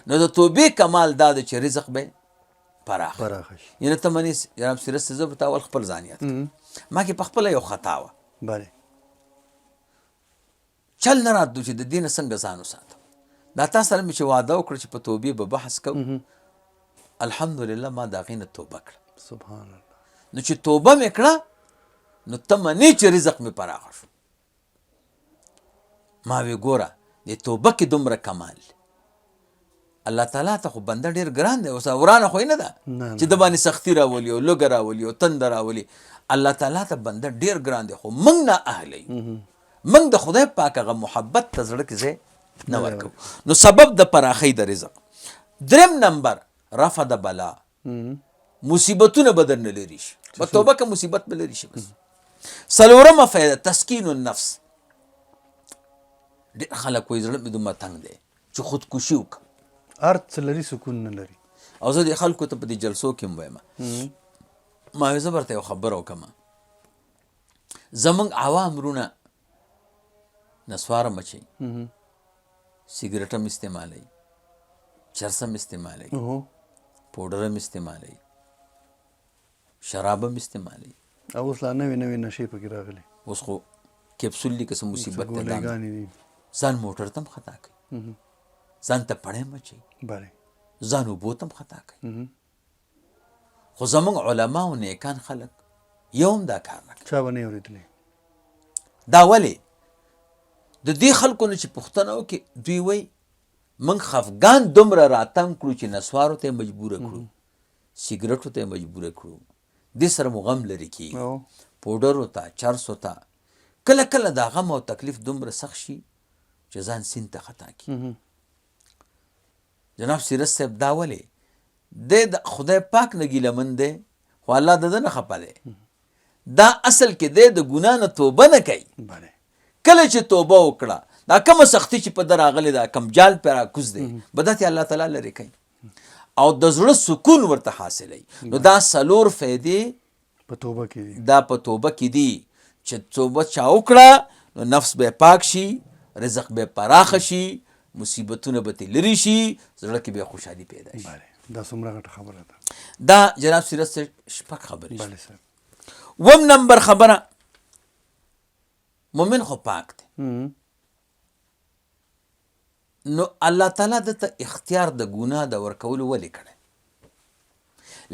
نو د توبې کمال دا دی چې رزق به پراخ شي. یعنې ته منې جناب سیرت صاحب زه به ته اول خپل ځان یاد کړم. ما کې پخپله یو خطا وه. چل نه راتلو چې د دې نه څنګه ځان وساتم. دا تا سره مې چې وعده وکړه چې په توبې به بحث کوو، الحمدلله ما د هغې نه توبه کړه. سبحان الله. نو چې توبه مې کړه نو ته منې چې رزق مې پراخه شو. ما وی ګوره د توبه کې دومره کمال الله تعالی ته خو بنده ډېر ګران دی. اوس ورانه خو نه ده چې د باندې سختي راولي او لوږه راولي او تنده راولي. الله تعالی ته بنده ډېر ګران دی، خو موږ نه اهله یو. موږ د خدای پاک هغه محبت ته زړه کې ځای نه ورکوو. نو سبب د پراخۍ د رزق. دریم نمبر رفع د بلا، مصیبتونه به درنه لرې شي. په توبه که مصیبت به لرې شي. بس څلورمه فایده تسکین النفس. ډېر خلک وایي زړه مې دومره تنګ دی چې خودکشي وکړم. هر څه لري سکون نه لري. او زه د خلکو ته په دې جلسو کې هم وایم، ما وایي زه برته یو خبره وکړم. زمونږ عوام رونه نسواره مچوي، سګرټ هم استعمالوي، چرس هم استعمالوي، پوډر هم استعمالوي، شراب هم استعمالوي. او اوس لا نوې نوې نشې پکې راغلي. اوس خو کیپسول دي که څه مصیبت دی. ځان موټر ته هم خطا کوي، ځان ته پړی هم اچوي، ځان اوبو ته هم خطا کوي. خو زمونږ علما او نیکان خلک یو هم دا کار نه کوي. چا به نه اورېدلی. دا ولې د دې خلکو نه چې پوښتنه وکړي، دوی وایي موږ خفګان دومره راتم کړو چې نسوارو ته یې مجبوره کړو، سګرټو ته یې مجبوره کړو، دې سره مو غم لرې کېږي، پوډرو ته، چرسو ته. کله کله دا غم او تکلیف دومره سخت شي چې ځان سیند ته خطا کړي. جناب سیرت صاحب دا ولې دی د خدای پاک نه ګیلهمن دی، خو الله د ده نه خفه دی. دا اصل کې دی د ګناه نه توبه نه کوي. کله چې توبه وکړه دا کومه سختي چې په ده راغلې ده، کم جال پې راکوز دی، بدعت یې الله تعالی لرې کوي او د زړه سکون ورته حاصلوي. نو دا څلور فایدې په توبه کې دي. دا په توبه کې دي چې توبه چا وکړه نو نفس به پاک شي، رزق به پراخه شي، مصیبتونه به ترې لرې شي، زړه کې به خوشحالي پیدا شي. دا څومره غټه خبره ده. دا جناب سیرت صاحب شپږ خبرې. اووم نمبر خبره، مومن خو پاک دی. نو الله تعالی دته اختیار د ګناه د ورکولو ولې کړی؟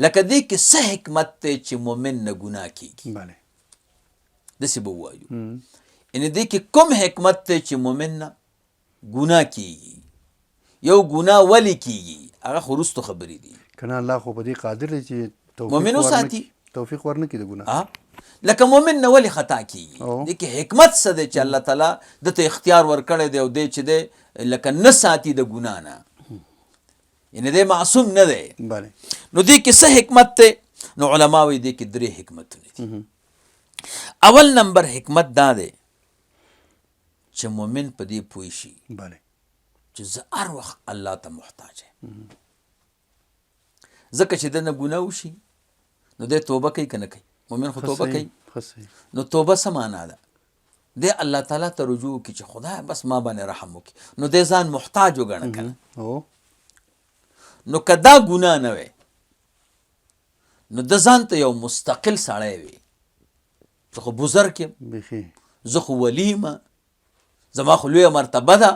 لکه دې کې څه حکمت دی چې مومن نه ګناه کېږي؟ داسې به ووایو. یعنې دې کې کوم حکمت دی چې مومن نه ګناه کېږي؟ یو ګناه ولې کېږي؟ هغه خو وروستو خبرې دي. که نه الله خو په دې قادر دی چې مومن وساتي، توفیق ورنه کړي د ګناه. لکه مومن نه ولې خطا کېږي؟ دې کې حکمت څه دی چې الله تعالی دته اختیار ورکړی دی او دی چې دی لکه نه ساتي د ګناه نه، یعنې دی معصوم نه دی. نو دې کې څه حکمت دی؟ نو علما وایي دې کې درې حکمتونه دي. اول نمبر حکمت دا دی چې مومن په دې پوه شي چې زه هر وخت الله ته محتاج یم. ځکه چې د نه ګناه وشي نو دی توبه کوي که نه کوي؟ مومن خو توبه کوي. نو توبه څه معنا ده؟ دی الله تعالی ته رجوع وکړي چې خدای بس ما باندې رحم وکړي. نو دی ځان محتاج وګڼه که نه؟ نو که دا ګناه نه وی نو د ځان ته یو مستقل سړی وي، زه خو بزرګ یم، زه خو ولی یم، زما خو لویه مرتبه ده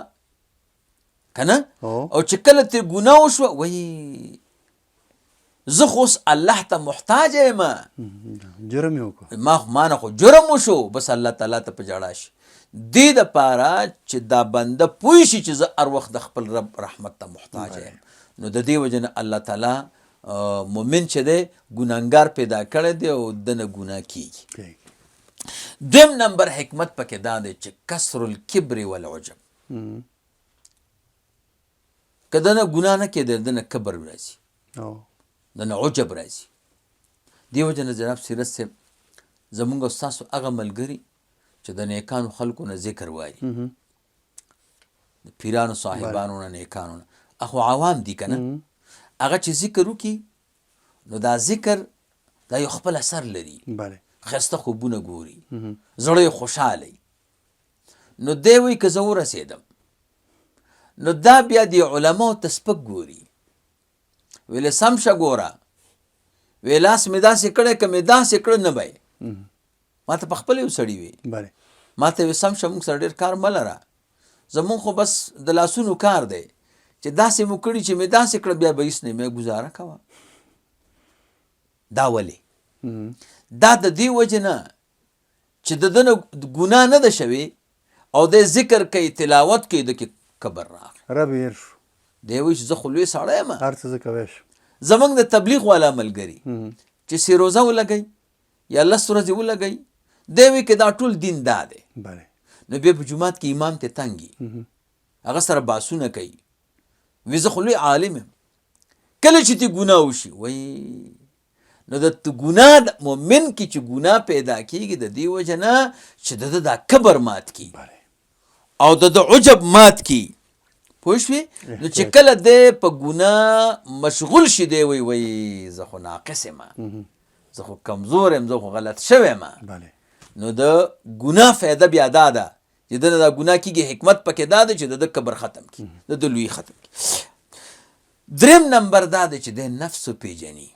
که نه؟ او چې کله ترې ګناه وشوه وایي زه خو اوس الله ته محتاج یم، جرم یې وکړو، ما نه خو جرم وشو، بس الله تعالی ته په ژړا شي. دې دپاره چې دا بنده پوه شي چې زه هر وخت د خپل رب رحمت ته محتاج یم. نو د دې وجه نه الله تعالی مومن چې دی ګناهګار پیدا کړی دی او د نه ګناه کېږي. دویم نمبر حکمت پکې دا دی چې کسر الکبر والعجب. که د نه ګناه نه کېدی د نه کبر راځي، د نه عجب راځي. دې وجه نه جناب سیرت صاحب زمونږ او ستاسو هغه ملګري چې د نیکانو خلکو نه ذکر وایي، د پیرانو صاحبانو نه، نیکانو نه، اخو عوام دي کنه هغه چې ذکر وکي نو دا ذکر دا یو خپل اثر لري بله ښایسته خوبونه ګوري زړه یې خوشحاله نو دی وایي که زه ورسېدم نو دا بیا د علماو ته سپک ګوري ویلې سم شه ګوره وی لاس مې داسې کړی که مې داسې کړه نه به ما ته پخپله یو سړي وی بله ما ته وی سم شه موږ سره ډېر کار مه لره زمونږ خو بس د لاسونو کار دی چې داسې مو کړي چې مې داسې کړه بیا به هېڅ نه مې ګزاره کوه دا ولې دا د دې وجې نه چې د ده نه ګناه نه ده شوې او دی ذکر کوي تلاوت کوي د کې کبر راغی رب هېر شو دی وایي چې زه خو لوی سړی یم هر څه زه کوی شم زمونږ د تبلیغ والا ملګري چې سیروزه ولګئ یا لس ورځې ولګئ دی وایي که دا ټول دین دا دی بله نو بیا په جومات کې امام ته تنګي هغه سره باسونه کوي وی زه خو لوی عالم یم کله چې تی ګناه وشي وایي نو د ګناه مؤمن کې چې ګناه پیدا کېږي د دې وجه نه چې د دا کبر مات کی او د عجب مات کی پوه شوې نو چې کله دی په ګناه مشغول شي دی وایي زه خو ناقص یم زه خو کمزور یم زه خو غلط شوی یم نو د ګناه فایده بیا دا ده چې د دا ګناه کېږي حکمت پکې دا ده چې د کبر ختم کی د لوی ختم کی دریم نمبر دا ده چې د نفس پیژني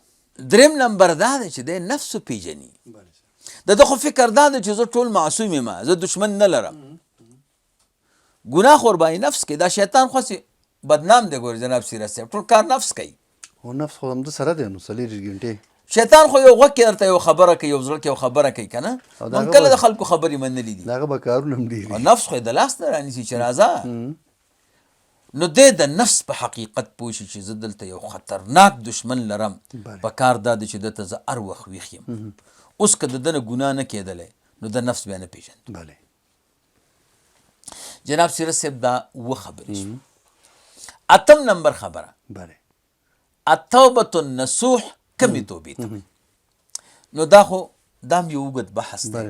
دریم نمبر دا ده چې د نفس پیژني د خو فکر دا ده چې زه ټول معصوم یم زه دشمن نه لرم ګناه خور به نفس کې دا شیطان خو بدنام دی ګور جناب سیرت صاحب ټول کار نفس کوي خو نفس خو همده سره دی نو 4 غنټې شیطان خو یو غوږ کې درته یو خبره کوي یو زړه کې یو خبره کوي که نه من کله د خلکو خبرې منلي دي د هغه به کارونه هم ډېر نفس خو یې د لاس نه رانیسي چې راځه نو دی د نفس په حقیقت پوه شي چې زه دلته یو خطرناک دشمن لرم په کار دا دی چې دته زه هر وخت ویښ یم اوس که د ده نه ګناه نه کېدلی نو د نفس بیا نه پېژني بله جناب سیرت صاحب دا اووه خبرې شو اتم نمبر خبره بله التوبة النصوح کمې توبې ته نو دا خو دا هم یو اوږد بحث دی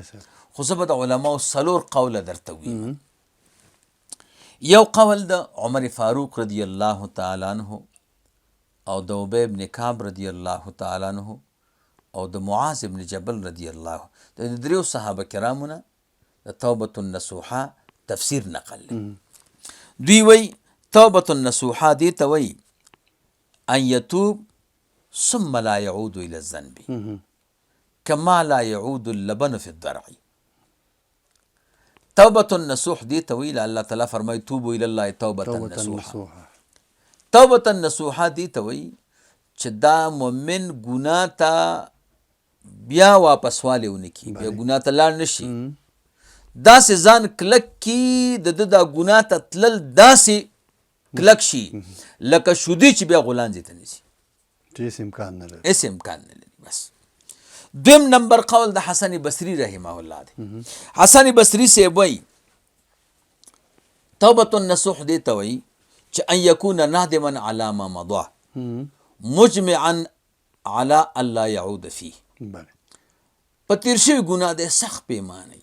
خو زه به د علماو 4 قوله درته ویم یو قول د عمر فاروق رضی الله تعالی عنه او د ابی ابن کعب رضی الله تعالی عنه او د معاذ ابن جبل رضی الله د دریو صحابه کرامو نه د توبة النصوحه تفسیر نقل دوی وی توبة النصوحه دې ته وی ان یتوب ثم لا يعود الى الذنب كما لا يعود اللبن في الضرع توبة النصوح دي طويلة الله تعالى فرمای توبوا الى الله توبة النصوح توبة النصوح دي توي چې دا مؤمن ګناه ته بیا واپس والی ونکي بیا ګناه ته لاړ نشي داسې ځان کلک کی د دا ګناه ته تلل داسې کلک شي لکه شودي چې بیا غولانځي ته نشي هیڅ امکان نه لري هیڅ امکان نه لري بس دویم نمبر قول د حسن بصری رحمه الله دی حسن بصری سے وی توبة النصوح دی ته وی چې ان یکون نادما علی ما مضى مجمعا على الله يعود فيه په تیر شوي ګناه دی سخت پیمانه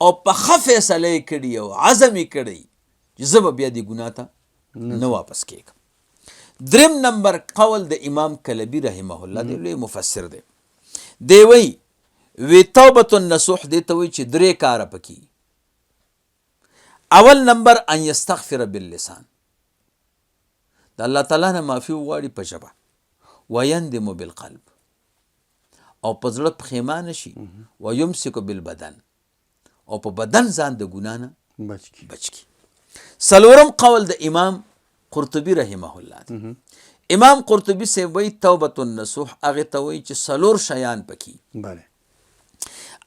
او په ښه فیصله یې کړي او عزم یې کړی چې زه به بیا دې ګناه ته نه واپس کېږم دریم نمبر قول د امام کلبی رحمه الله دی لوی مفسر دی دی وی توبة النصوح دی ته وی چې 3 کاره پکې اول نمبر ان یستغفر باللسان د الله تعالی نه معافي وغواړي په ژبه ویندم بالقلب او په زړه پښیمانه شي ویمسک بالبدن او په بدن ځان د ګناه نه بچ کی څلورم قول د امام قرطبی رحمه الله دی امام قرطبی سے وی توبة النصوح هغې ته وی چې 4 شیان پکې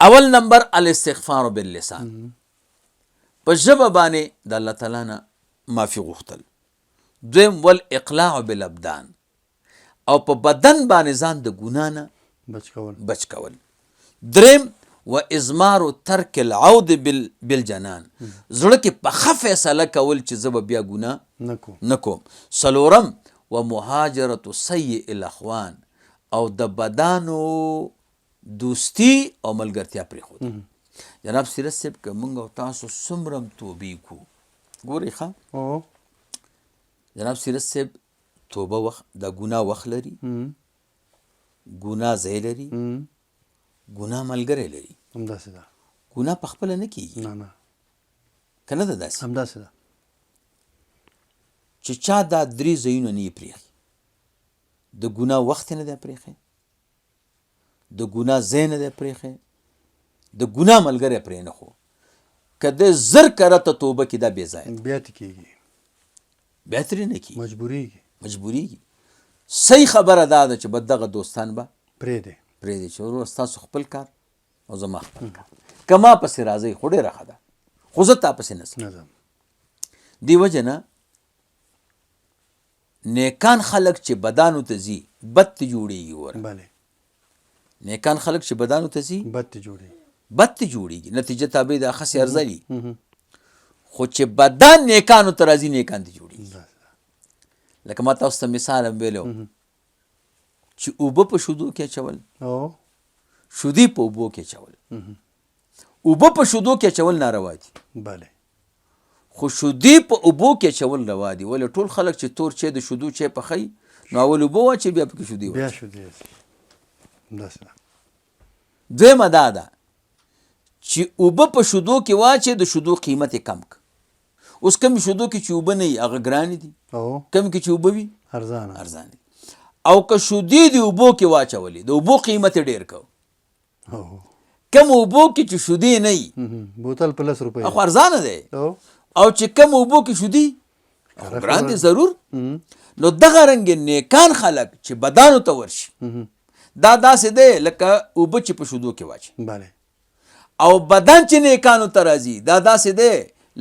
اول نمبر الاستغفار باللسان په ژبه باندې د الله تعالی نه معافي غوښتل دویم والاقلاع بالابدان او په بدن باندې ځان د ګناه نه بچ کول دریم و ازمار ترک العود بالجنان زړه کې په ښه فیصله کول چې زه به بیا ګناه نه کوم څلورم و مهاجرة سیء الاخوان او د بدانو دوستی او ملګرتیا پرېښود جناب سیرت صاحب که موږ او تاسو څومره توبې کو ګورئ ښه جناب سیرت صاحب توبه وخت د ګناه وخت لري، ګناه ځای لري، ګناه ملګری لري. همداسې ده. ګناه په خپله نه کېږي. نه نه که نه ده داسې؟ همداسې ده. چې چا دا درې ځایونه نه یې پرېښي، د ګناه وخت نه دی پرېښی، د ګناه ځای نه دی پرېښی، د ګناه ملګری پرې نه خو که د زر کرته توبه کې دا بې ځایه ده، بیا کېږي، بیا ترې نه کېږي، مجبورېږي. صحیح خبره دا ده چې به دغه دوستان به پرېږدي چې ورور ستاسو خپل کار او زما خپل کار، که ما پسې راځئ خو ډېره ښه ده، خو زه تا پسې نه ځم. دې وجه نه نیکان خلک چې بدانو ته ځي بد ته جوړېږي. وره نیکان خلک چې بدانو ته ځي بد ته جوړېږي، نتیجه تابع د خسې ارزلي. خو چې بدان نیکانو ته راځي نیکان ته جوړېږي. لکه ما تاسو ته مثال هم ویلی چې اوبه په شودو کې اچول، شودې په اوبو کې اچول. اوبه په شودو کې اچول ناروا دي، خو شودې په اوبو کې اچول روا دي. ولې ټول خلک چې تور چای د شودو چای پخوي نو اول اوبه واچوي بیا پکې شودې واچوي. دویمه دا ده چې اوبه په شودو کې واچوي د شودو قیمت یې کم کړه. اوس کمې شودو کې چې اوبه نه وي هغه ګرانې دي، کم کې چې اوبه وي ارزانه دي. او که شودې د اوبو کې واچولې د اوبو قیمت یې ډېر کړ. کم اوبو کې چې شودې نه وي بوتل په 10 روپۍ خو ارزانه دی، او چې کم اوبو کې شودې ګران دي ضرور. نو دغه رنګ نیکان خلک چې بدانو ته ورشي دا داسې دی لکه اوبه چې په شودو کې واچي، او بدن چې نیکانو ته راځي دا داسې دی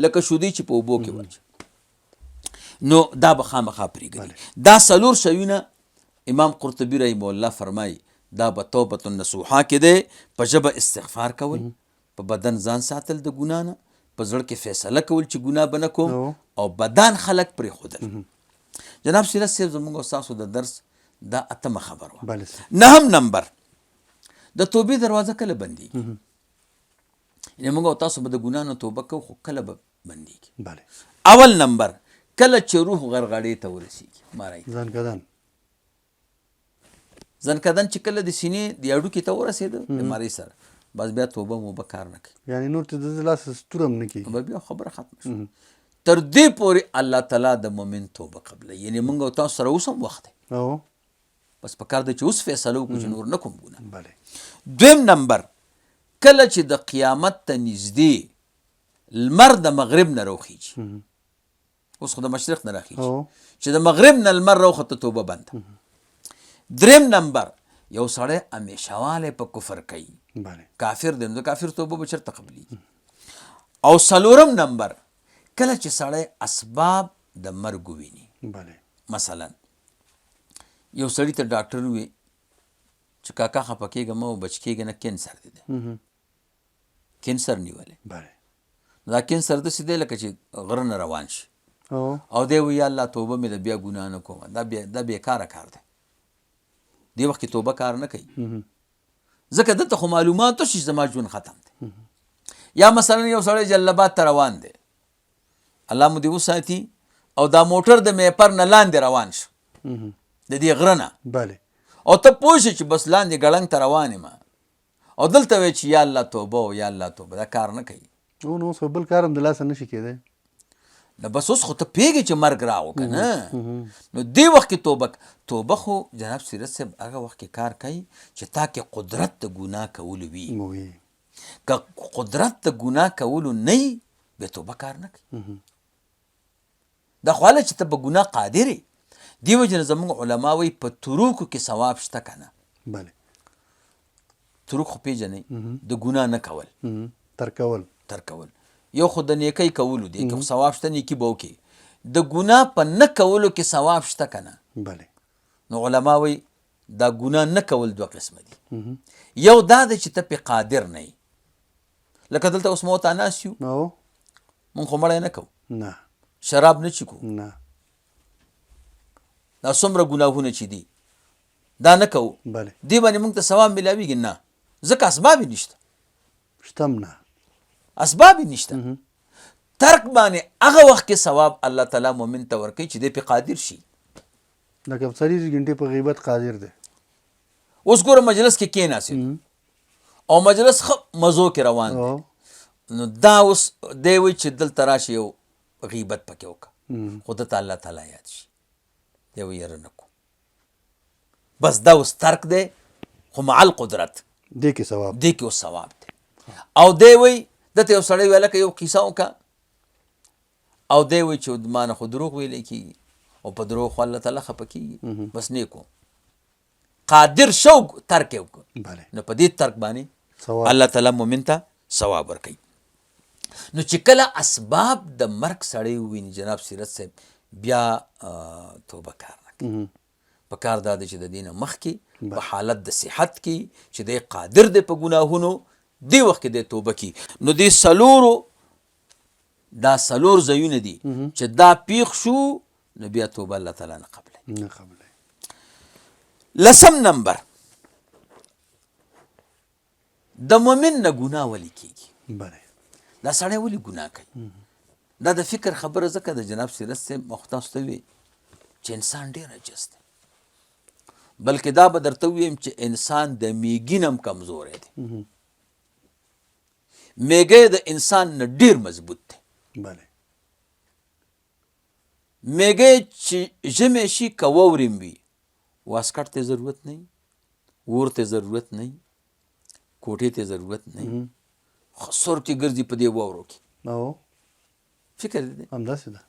لکه شودې چې په اوبو کې واچي. نو دا به خامخا پرېږدي. دا 4 شیونه امام قرطبي رحمه الله فرمایي دا به توبة النصوحه کې دی. په ژبه استغفار کول، په بدن ځان ساتل د ګناه نه، په زړه کې فیصله کول چې ګناه به نه کوم، او بدن خلک پرېښودل. جناب سیرت صاحب زموږ او ستاسو د درس دا 8مه خبر وه. 9م نمبر د توبې دروازه کله بندېږي. یعنې موږ او تاسو به د ګناه نه توبه کوو خو کله به بندېږي. اول نمبر کله چې روح غرغړې ته ورسېږي، مارای ځنکدن چې کله د سینې د هډوکي ته ورسېده د مارۍ سره بس بیا توبه موبه کار نه کوي، یعنې نور ته د لاس ستوره هم نه کېږي، بیا خبره ختمه شوه. تر دې پورې الله تعالی د مؤمن توبه قبلوي. یعنې موږ او تاسو سره اوس هم وخت دی، بس پکار دی چې اوس فیصله وکړو چې نور نه کوم ګناه. 2م نمبر کله چې د قیامت ته نږدې لمر د مغرب نه راوخیږي، اوس خو د مشرق نه راخیږي، چې د مغرب نه لمر راوخته توبه بنده. 3م نمبر یو سړی همیشهوالی په کفر کوي، کافر دی، نو د کافر توبه به چېرته قبلیږي. او 4م نمبر کله چې سړی اسباب د مرګ وویني. مثلا یو سړي ته ډاکټر ووي چې کاکا خفه کېږه مه او بچ کېږه نه، کینسر دی، کینسر نیولی. دا کینسر داسې دی لکه چې غره نه روان شي او دی وایي یا الله توبه مې د بیا ګناه نه کومه. دا بېکاره کار دی، دې وخت کې توبه کار نه کوي، ځکه دلته خو معلومات شي زما ژوند ختم دی. یا مثلا یو سړی جلبات ته روان دی، الله مو دې وساتي، او دا موټر د میپر نه لاندې روان شو د دې غره نه، او ته پوه شې چې بس لاندې ګړنګ ته روان یم، او دلته وایي چې یا الله توبه او یا الله توبه، دا کار نه کوي. نو اوس بل کار هم د لاسه نشي کېدی. نو بس اوس خو ته پوهېږې چې مرګ راغو که نه، نو دې وخت کې توبه خو جناب سیرت صاحب هغه وخت کې کار کوي چې تا کې قدرت د ګناه کولو وي. که قدرت د ګناه کولو نه وي بیا توبه کار نه کوي. دا خو هله چې ته په ګناه قادر یې. دې وجې نه زموږ علما وایي په تروکو کې ثواب شته که نه. تروک خو پېژنئ، د ګناه نه کول، تر کول. یو خو د نیکۍ کولو دی که ثواب شته نیکي به وکړي، د ګناه په نه کولو کې ثواب شته که نه. نو علما وایي دا ګناه نه کول 2 قسمه دي. یو دا دی چې ته پې قادر نه یې، لکه دلته اوس موته ناست یو، مونږ خو مړی نه کوو، شراب نه چکو، دا څومره ګناهونه چې دي دا نه کوو، دې باندې مونږ ته ثواب میلاویږي نه، ځکه اسباب یې نشته، اسباب یې نشته. ترک باندې هغه وخت کې ثواب الله تعالی مؤمن ته ورکوي چې دی پې قادر شي. لکه 40 غنټې په غیبت قادر دی. اوس ګوره مجلس کې کېناستو او مجلس ښه مزو کې روان دی، نو دا اوس دی وایي چې دلته راشي یو غیبت پکې وکړه، خو دته الله تعالی یاد شي، دی وایي یاره نه کوم. بس دا اوس ترک دی خو مع القدرت، دې کې ثواب اوس ثواب دی. او دی وایي دته یو سړی ویله که یو کیسه وکړه او دی وایي چې ما نه خو دروغ ویلی کېږي او په دروغ خو الله تعالی خفه کېږي، بس نیکو قادر شو ترک یې وکړو، نو په دې ترک باندې الله تعالی مؤمن ته ثواب ورکوي. نو چې کله اسباب د مرګ سړی وویني جناب سیرت صاحب بیا توبه کار نه کوي. په کار دا دی چې د دې نه مخکې په حالت د صحت کې چې دی قادر دی په ګناهونو، دې وخت کې دی توبه کوي. نو دې دا څلور ځایونه دي چې دا پیښ شو نو بیا توبه الله تعالی نه قبلوي. لسم نمبر د مؤمن نه ګناه ولې کېږي؟ دا سړی ولې ګناه کوي؟ دا د فکر خبره ځکه د جناب سیرت صاحب مخ تاسو ته وي چې انسان ډېر عجز دی، بلکې دا به درته ووایم چې انسان د میږي نه هم کمزوری دی. میږی د انسان نه ډېر مضبوط دی. میږی چې ژمی شي که واوریم وي واسکټ ته ضرورت نه، اور ته ضرورت نه، کوټې ته ضرورت نه، سر کې ګرځي په دې واورو کې. فکر دی همداسې ده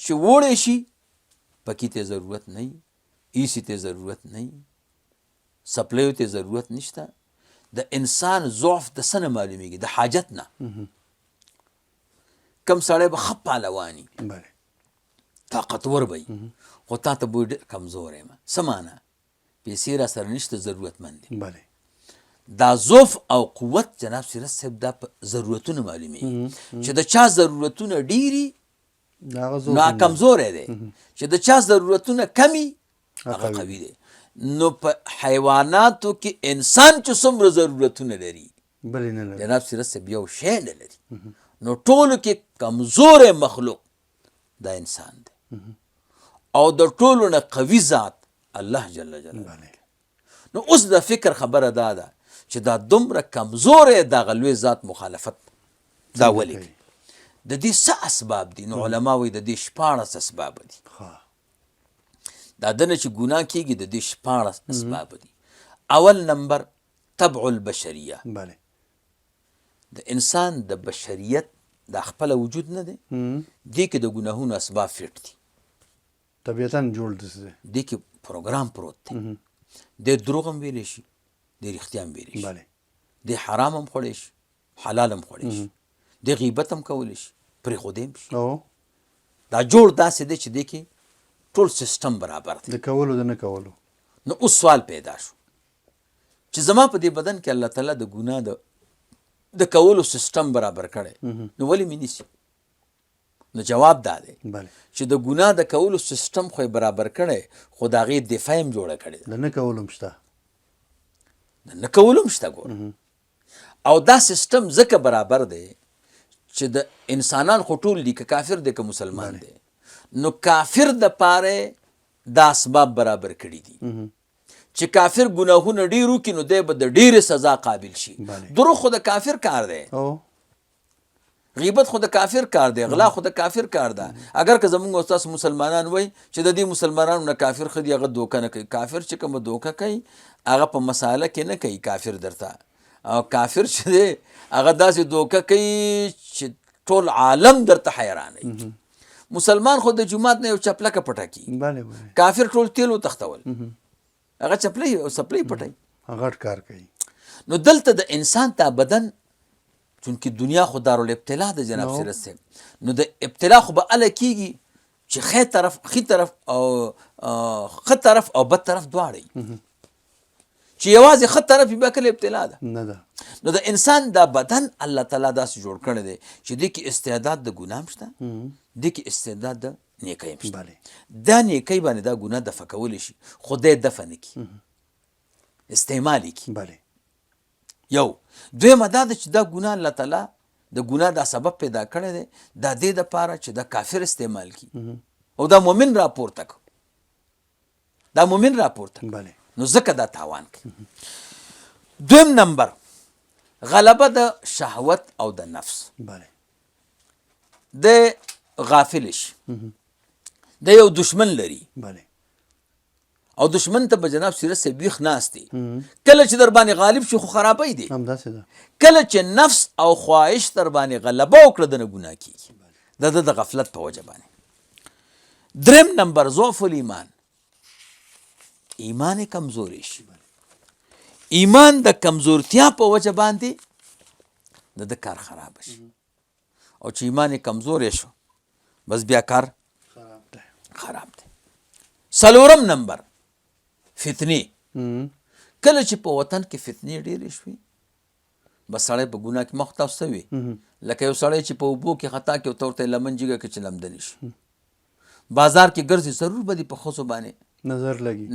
چې وړی شي پکې ته ضرورت نه، ایسی ته ضرورت نه، سپلیو ته ضرورت نشته. د انسان ضعف د څه نه معلومیږي؟ د حاجت نه. کم سړی به ښه پهلواني طاقتور به خو تا ته به ډېر کمزور یم. څه معنا؟ پیسې را سره نشته، ضرورتمند یم. دا ضعف او قوت جناب سیرت صاحب دا په ضرورتونه معلومیږي. چې د چا ضرورتونه ډېري نو کمزوری دی، چې د چا ضرورتونه کمی هغه قوي دی. نو په حیواناتو کې انسان چې څومره ضرورتونه لري جناب سیرت صاحب یو شی نه لري. نو ټولو کې کمزوری مخلوق دا انسان دی، او د ټولو نه قوي ذات الله جل جلاله. نو اوس د فکر خبره دا ده چې دا دومره کمزوری دغه لوی ذات مخالفت دا ولې کوي؟ د دې څه اسباب دي؟ نو علما وایي د دې 14 اسباب دي. دا دنه چې ګناه کېږي د دې 14 اسباب دي. اول نمبر طبع البشریه، د انسان د بشریت دا خپل وجود نه دی، دې کې د ګناهونو اسباب فټ دي، طبیعتاً جوړ دي، دې کې پروګرام پروت دی. د دروغ هم ویلی شي، د رښتیا هم ویلی شي، د حرام هم خوړی شي، حلال هم خوړی شي، د غیبت هم کولی شي، پرېښودی هم شي. دا جوړ داسې دی چې دې کې ټول سیستم برابر دی، د کولو د نه کولو. نو اوس سوال پیدا شو چې زما په دې بدن کې الله تعالی د ګناه د کولو سیستم برابر کړی، نو ولې مې نیسي؟ نو جواب دا دی چې د ګناه د کولو سیستم خو برابر کړی، خو د هغې دفاع هم جوړه کړې ده. د نه کولو هم شته، د نه کولو هم شته. ګوره، او دا سیستم ځکه برابر دی چې د انسانان خو ټول دي، که کافر دی که مسلمان دی، نو کافر د پاره دا اسباب برابر کړي دي چې کافر ګناهونه ډېر وکړي نو دی به د ډېرې سزا قابل شي. دروغ خو د کافر کار دی، غیبت خو د کافر کار دی، غلا خو د کافر کار ده. اگر که زمونږ او تاسو مسلمانان وای چې د دې مسلمانانو نه کافر ښه دي، هغه دوکه نه کوي. کافر چې کومه دوکه کوي هغه په مساله کې نه کوي کافر درته، او کافر چې دی هغه داسې دوکه کوي چې ټول عالم درته حیرانوي. مسلمان خو د جومات نه یو چپلکه پټه کي، کافر ټول تیل وتښتول، هغه چپلۍ او سپلۍ پټوي، غټ کار کوي. نو دلته د انسان ته بدن چونکې دنیا خو دارالابتلا ده جناب سیرت صاحب، نو د ابتلا خو به هله کېږي چې ښه طرف او بد طرف دواړه، چې یوازې ښه طرف یې بیا کله ابتلا ده نه ده. نو د انسان دا بدن الله تعالی داسې جوړ کړی دی چې دې کې استعداد د ګناه هم شته، دې کې استعداد د نیکۍ هم شته. دا نیکۍ باندې دا ګناه دفع کولی شي، خو دی دفع نه کړي، استعمال یې کړي. یو دویمه دا ده چې دا ګناه الله تعالی د ګناه دا سبب پیدا کړی دی دا دې دپاره چې دا کافر استعمال کی او دا مؤمن راپورته کو دا مؤمن راپورته نو ځکه دا تاوان کوي. دویم نمبر غلبه د شهوت او د نفس د غافل شي د یو دشمن لري او دشمن ته به جناب سیرت سے بیخ ناست دی کله چې در باندې غالب شي خو خرابی دی کله چې نفس او خواهش در باندې غلبه وکړه د نه ګناه کیږي د غفلت په وجه باندې. دریم نمبر ضعف الایمان ایمان کمزوری شي ایمان د کمزورتیا په وجه باندې د کار خراب شي او چې ایمان کمزوری شو بس بیا کار خراب دی. څلورم نمبر فتنې کله چې په وطن کې فتنې ډېرې شوي بس سړی په ګناه کې مخ تاسو وي لکه یو سړی چې په اوبو کې خطا کې ورته ورته لمن جګه کې چې لمدلی شي بازار کې ګرځي ضرور به دې په ښځو باندې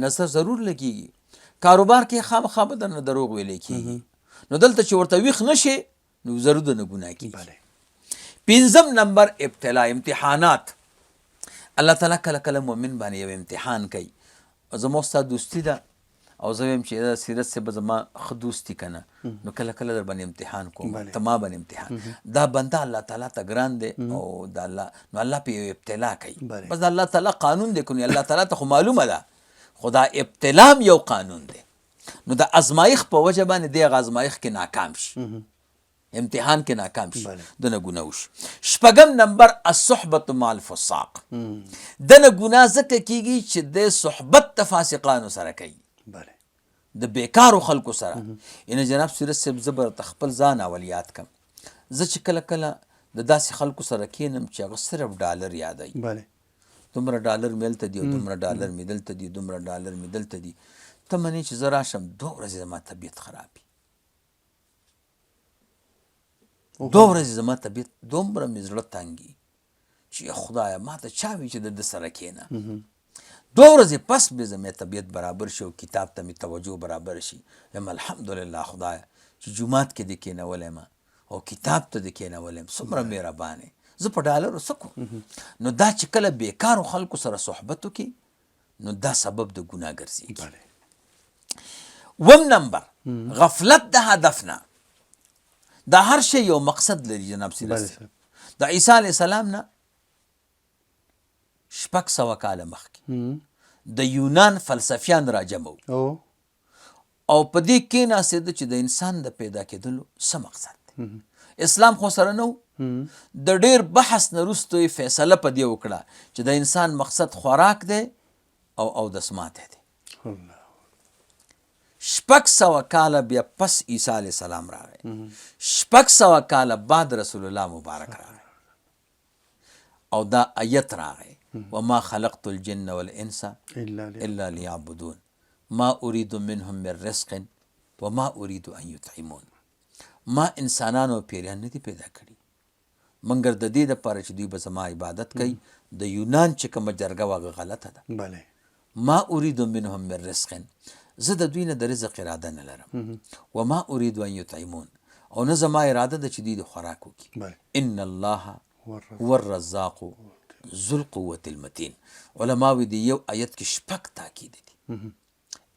نظر ضرور لګېږي کاروبار کې خامخا به درنه دروغ ویلی کېږي نو دلته چې ورته ویښ نه شي نو ضرور د نه ګناه کېږي. پنځم نمبر ابتلا امتحانات الله تعالی کله کله مؤمن باندې یو امتحان کوي زما ستا دوستی ده او زه وایم چې دا سیرت صاحب زما ښه دوست دي که نه نو کله کله در باندې امتحان کوم ته ما باندې امتحان دا بنده الله تعالی ته ګران دی او د الله نو الله په یو ابتلا کوي بس د الله تعالی قانون دی کنی الله تعالی ته خو معلومه ده خو دا ابتلا هم یو قانون دی نو د ازمایښت په وجه باندې دغه ازمایښت کې ناکام شي امتحان کې ناکام شي د نه ګناه وشي. شپږم نمبر الصحبة مع الفساق د نه ګناه ځکه کېږي چې د صحبت د فاسقانو سره کوي د بیکارو خلکو سره یعنی جناب سیرت صاحب زه به خپل ځان اول یاد کم زه چې کله کله د داسې خلکو سره کینم چې هغه صرف ډالر یادوي دومره ډالر مې هلته دي او دومره ډالر مې دلته دي دومره ډالر مې دلته دي ته منې چې زه راشم 2 ورځې زما طبیعت خراب وي 2 ورځې زما طبیعت دومره مې زړه تنګي چې خدایه ما ته چا وي چې د ده سره کښېنه 2 ورځې پس به زما طبیعت برابر شي او کتاب ته مې توجه برابر شي یم الحمدلله خدایه چې جومات کې دې کښېنولی یم او کتاب ته دې کښېنولی یم څومره مهربان یې زه په ډالرو څه کوم نو دا چې کله بیکارو خلکو سره صحبت وکړي نو دا سبب د ګناه ګرځېږي. 1 نمبر غفلت د هدف نه دا هر شی یو مقصد لري جناب سیرت د عیسی علیه السلام نه 600 کاله مخکې د یونان فلسفیان راجمع وو او په دې کښېناستېده چې د انسان د پیدا کېدلو څه مقصد دی. اسلام خو سره نه و د ډېر بحث نه وروسته یې فیصله په دې وکړه چې د انسان مقصد خوراک دی او اودس ماتی دی. 600 کاله بیا پس عیسی علیه السلام راغی 600 کاله بعد رسول الله مبارک راغی او دا آیت راغی وما خلقت الجن والانس الا ليعبدون ما اريد منهم من رزق وما اريد ان يطعمون ما انسانانو پیریان نه دي پیدا کړي منګر د دې دپاره چې دوی به زما عبادت کوي. د یونان چې کومه جرګه وه غلطه ده ما اريد منهم من رزق زه د دوی نه د رزق اراده نه لرم وما اريد ان يطعمون او نه زما اراده ده چې دوی د خوراک وکړي. ان الله هو الرزاق ذو القوة المتین علماوی دی یو آیت کې 6 تاکید دي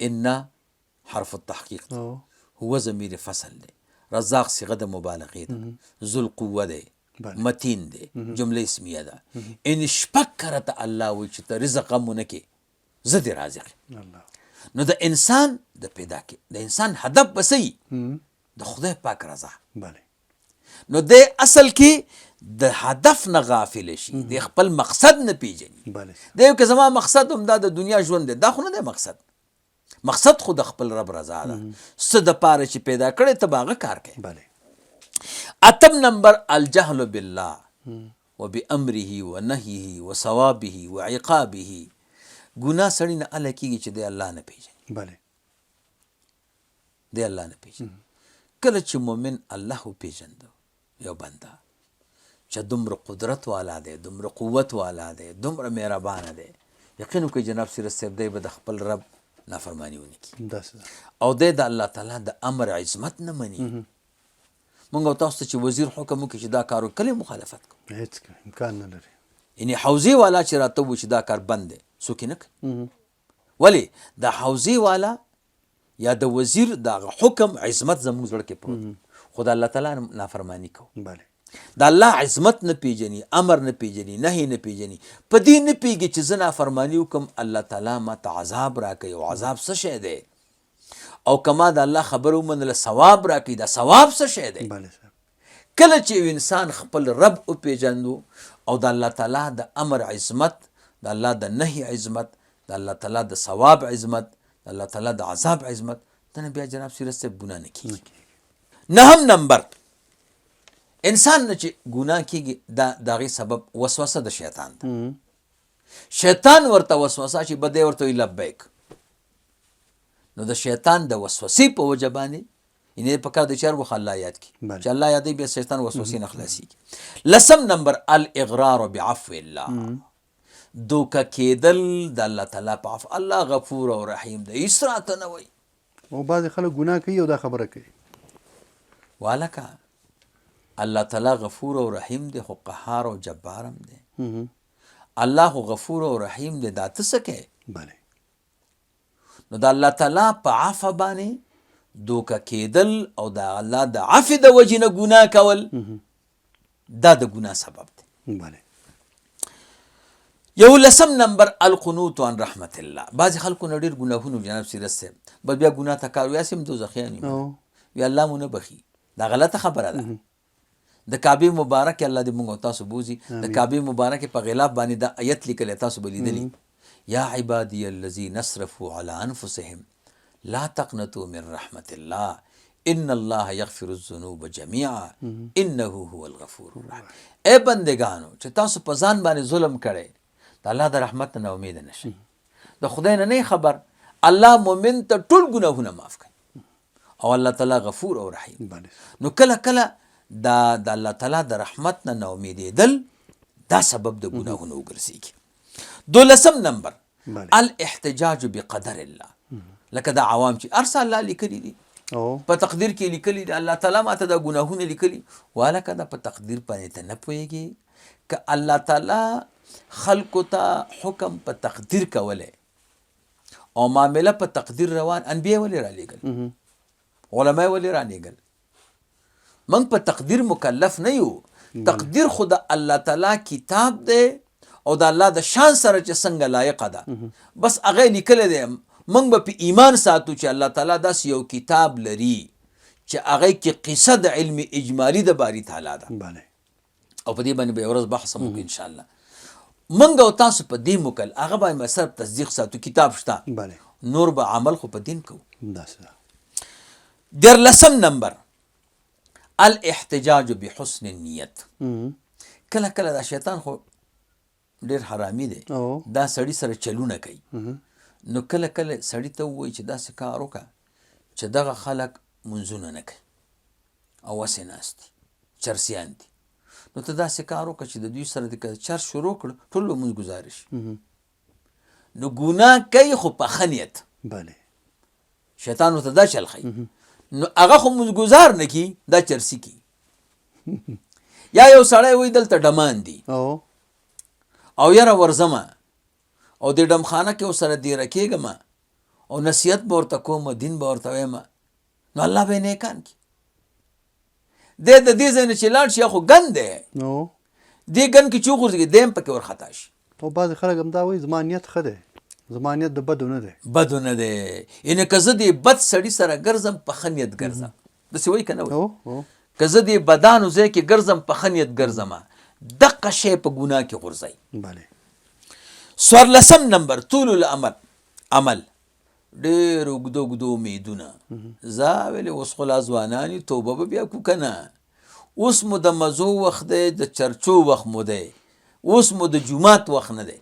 ان حرف التحقیق هو ضمیر فصل دی رزاق صيغه د مبالغه ده ذو القوة دی متین دی جمله اسمیه ده ان 6 کرته الله وی چې ته رزق مونږ کې زه دې رازق نو د انسان د پیدا کې د انسان هدف بسې د خدای پاک رضا نو د اصل کې د هدف نه غافل شي د خپل مقصد نه پیژني د یو که زما مقصد هم دا د دنیا ژوند دی دا خو نه دی مقصد خو د خپل رب رضا ده څه دپاره چې پیدا کړی ته به هغه کار کوي. 8 نمبر الجهل بالله وبامره ونهيه وثوابه وعقابه ګناه سړی نه اله کېږي چې دی الله نه پیژني دی الله نه پیژني. کله چې مؤمن الله وپیژنده یو بنده چې دومره قدرت والا دی دومره قوت والا دی دومره مهربانه دی یقین وکړئ جناب سیرت صاحب دی به د خپل رب نافرماني ونه کړي او دی د الله تعالی د امر عظمت نه مني موږ او تاسو ته چې وزیر حکم وکړي چې دا کار وکړي مخالفت کوو. هیڅ امکان نه لري. یعنی حوزې والا چې راته ووایي چې دا کار بند دی څوک یې نه کوي. ولې د حوزې والا یا د وزیر دغه حکم عظمت زموږ زړه کې پروت دی، خو د الله تعالی نافرماني کوو. بله. د الله عظمت نه پیژني، امر نه پیژني، نهي نه پیژني، په دې نه پیږي چې زه نافرماني وکم الله تعالی ماته عذاب راکوي. او عذاب څه شی دی؟ او کما د الله خبره ومنله ثواب راکوي. دا ثواب څه شی دی؟ بله صاحب. کله چې یو انسان خپل رب وپیژندو او د الله تعالی د امر عظمت، د الله د نهي عظمت، د الله تعالی د ثواب عظمت، د الله تعالی د عذاب عظمت، دنه بیا جناب سیرت صاحب ګناه نه کیږي. نهم نمبر انسان نه چې ګناه کیږي د هغې سبب وسوسه د شیطان ده. شیطان ورته وسوسه چې بدی ورته وي لبیک، نو د شیطان د وسوسې په وجه باندې یعنې په کار د چار وخت الله یاد کړي چې الله یادوي بیا شیطان وسوسې نه خلاصېږي. لسم نمبر الاغرار بعفو الله، دوکه کېدل د الله تعالی په عفو. الله غفور او رحیم دی، هېڅ راته نه وایي. او بعضې خلک ګناه کوي او دا خبره کوي. والکه الله تعالی غفور او رحیم دی، خو قهار او جبار هم دی. الله خو غفور او رحیم دی، دا ته څه کوې؟ بله. نو د الله تعالی په عفو باندې دوکه کېدل او د الله د عفو د وجې نه ګناه کول، دا د ګناه سبب دی. بله. یو لسم نمبر القنوت عن رحمت الله. بعضې خلکو نه ډېر ګناهونه جناب سیرت صاحب، بس بیا ګناه ته کار ویاسې هم دوزخیان یو، وی الله مو نه بخي. دا غلطه خبره ده. د کعبې مبارک الله دې موږ او تاسو بوزي. د کعبې مبارک په غلاف باندې دا آیت لیکلی، تاسو به لیدلی: یا عبادی الذین اسرفوا علی انفسهم لا تقنطوا من رحمت الله ان الله یغفر الذنوب جمیعا انه هو الغفور الرحیم. ای بندگانو چې تاسو په ځان باندې ظلم کړی، د الله د رحمت نه امید نه شئ. د خدای نه خبر الله مؤمن ته ټول ګناهونه معاف کوي او الله تعالی غفور او رحیم. نو کله کله د الله تعالی د رحمت نه امیدېدل دا سبب د ګناهونو وګرځېږي. 12 نمبر الاحتجاج بقدر الله. لکه دا عوام چې ارسه الله لیکلي دي، په تقدیر کې لیکلي دي، الله تعالی ماته دا ګناهونه لیکلي، والکه دا په تقدیر باندې ته نه پوهېږي. که الله تعالی خلکو ته حکم په تقدیر کولی او معامله په تقدیر روان، انبیا ولې را لیږل؟ علما ولې را لیږل؟ موږ په تقدیر مکلف نه یو. تقدیر خو د الله تعالی کتاب دی او د الله د شان سره چې څنګه لایقه ده، بس هغه لیکلی دی. موږ به په ایمان ساتو چې الله تعالی داسې یو کتاب لري چې هغه کې قصه د علم اجمالي د باری تعالی ده. او په دې باندې به یو ورځ بحث هم وکړو انشاءالله. موږ او تاسو په دې مکل هغه باندې صرف تصدیق ساتو، کتاب شته، نور به عمل خو په دین کوو. 13 نمبر الاحتجاج بحسن النیت. کله کله دا شیطان خو ډېر حرامي دی، دا سړي سره چلونه کوي. نو کله کله سړي ته ووایي چې داسې کار وکړه چې دغه خلک منځونه نه کوي او وسې ناست دي، چرسیان دي. نو ته داسې کار وکړه چې د دوی سره د چرس شروع کړه، ټول به مونځ ګزاره شي. نو ګناه کوي خو په ښه نیت. شیطان ورته دا چل ښیي. نو هغه خو مونځ ګزار نه کي، دا چرسي کي. یا یو سړی وایي دلته ډمان دي او یاره ورځمه او د ډمخانه کې ورسره دیره کېږم او نصیحت به ورته کوم، دین به ورته وایم، نو الله به یې نیکان کړي. دی د دې ځای نه چې لاړ شي خو ګن دی، دې ګن کې چې وغورځېږي دی هم پکې ورخطا شي. او بعضې خلک هم دا وایي زما نیت ښه دی، زما نیت د بدو نه دی. بدو نه دی، یعنې که زه دې بد سړي سره ګرځم په ښه نیت ګرځم. داسې وایي که نه وایي؟ که زه دې بدانو ځای کې ګرځم په ښه نیت ګرځم، دقه شی په ګناه کې غورځئ. 14 نمبر طول العمل. عمل ډېر اوږده اوږده امیدونه. زه ویلې اوس خو لا ځوانان توبه به بیا کو که نه؟ اوس مو د مزو وخت دی، د چرچو وخت مو دی، اوس مو د جومات وخت نه دی.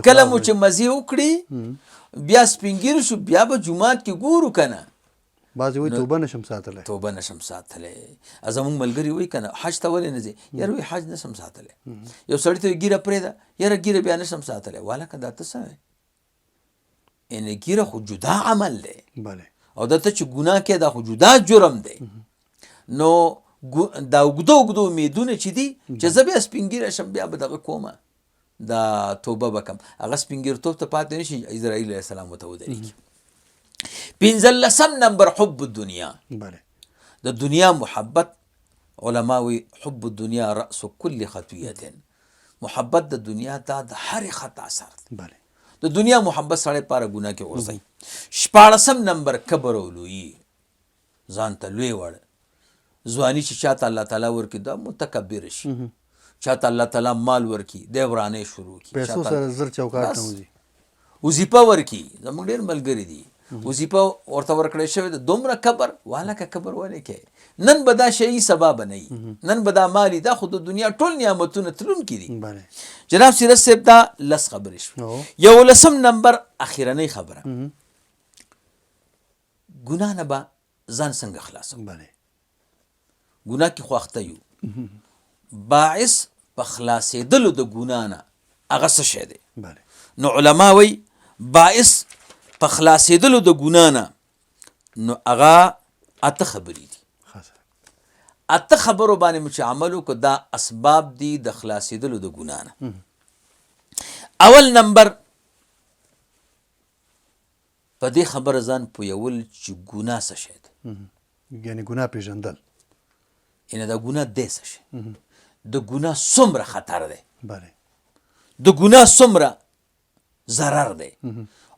کله مو چې مزې وکړي بیا سپینګیر شو، بیا به جومات کې ګورو که نه؟ بعضې وایي توبه نشم ساتلی. توبه نشم ساتلی. زموږ ملګري وایي که نه حج ته ولې نه ځې؟ یاره وایي حج نشم ساتلی. یو سړي ته ګیره پرېږده، یاره ګیره بیا نشم ساتلی. والکه دا ته څه وایې؟ یعنې ګیره خو جدا عمل دی او دا ته چې ګناه کوې دا خو جدا جرم دی. نو دا اوږده اوږده امیدونه چې دي چې زه بیا سپین ږیری شم بیا به دغه کومه دا توبه به کم هغه سپین ږیرتوب ته پاتې نه شي اسرائیل علیه السلام ورته ودرېږي. پنځلسم نمبر حب الدنیا، د دنیا محبت. علما وی حب الدنیا رأس کل خطیئة، محبت د دنیا دا د هرې خطا سر دی. د دنیا محبت سړی پاره ګناه کې غورځوي. 14 نمبر کبر او لویي، ځان ته لوی وړ ځواني چې چاته الله تعالی ورکړي دا متکبر شي، چاته الله تعالی مال ورکړي دی ورانه شروع کړي، پیسو سره زر چوکاټ نه وځي، وظیفه ورکړي. زموږ ډېر ملګري دي وظیفه ورته ورکړی شوې ده، دومره کبر والکه کبر ولې کوي. نن به دا شیعي سبا به نه وي، نن به دا مالي دا خو د دنیا ټول نعمتونه تلونکي دي. جناب سیرت صاحب دا لس خبرې شوې. 11 نمبر اخرنۍ خبره، ګناه نه به ځان څنګه خلاصو. ګناه کې خو اخته یو، باعث په خلاصېدلو د ګناه نه هغه څه شی دی؟ نو علما وایي باعث په خلاصېدلو د ګناه نه نو هغه اته خبرې دي. اته خبرو باندې مو چې عمل وکړو دا اسباب دي د خلاصېدلو د ګناه نه. اول نمبر په دې خبره ځان پوهول چې ګناه څه شی دی، یعنې ګناه پېژندل، یعنې دا ګناه دی څه شی، د ګناه څومره خطر دی، د ګناه څومره ضرر دی.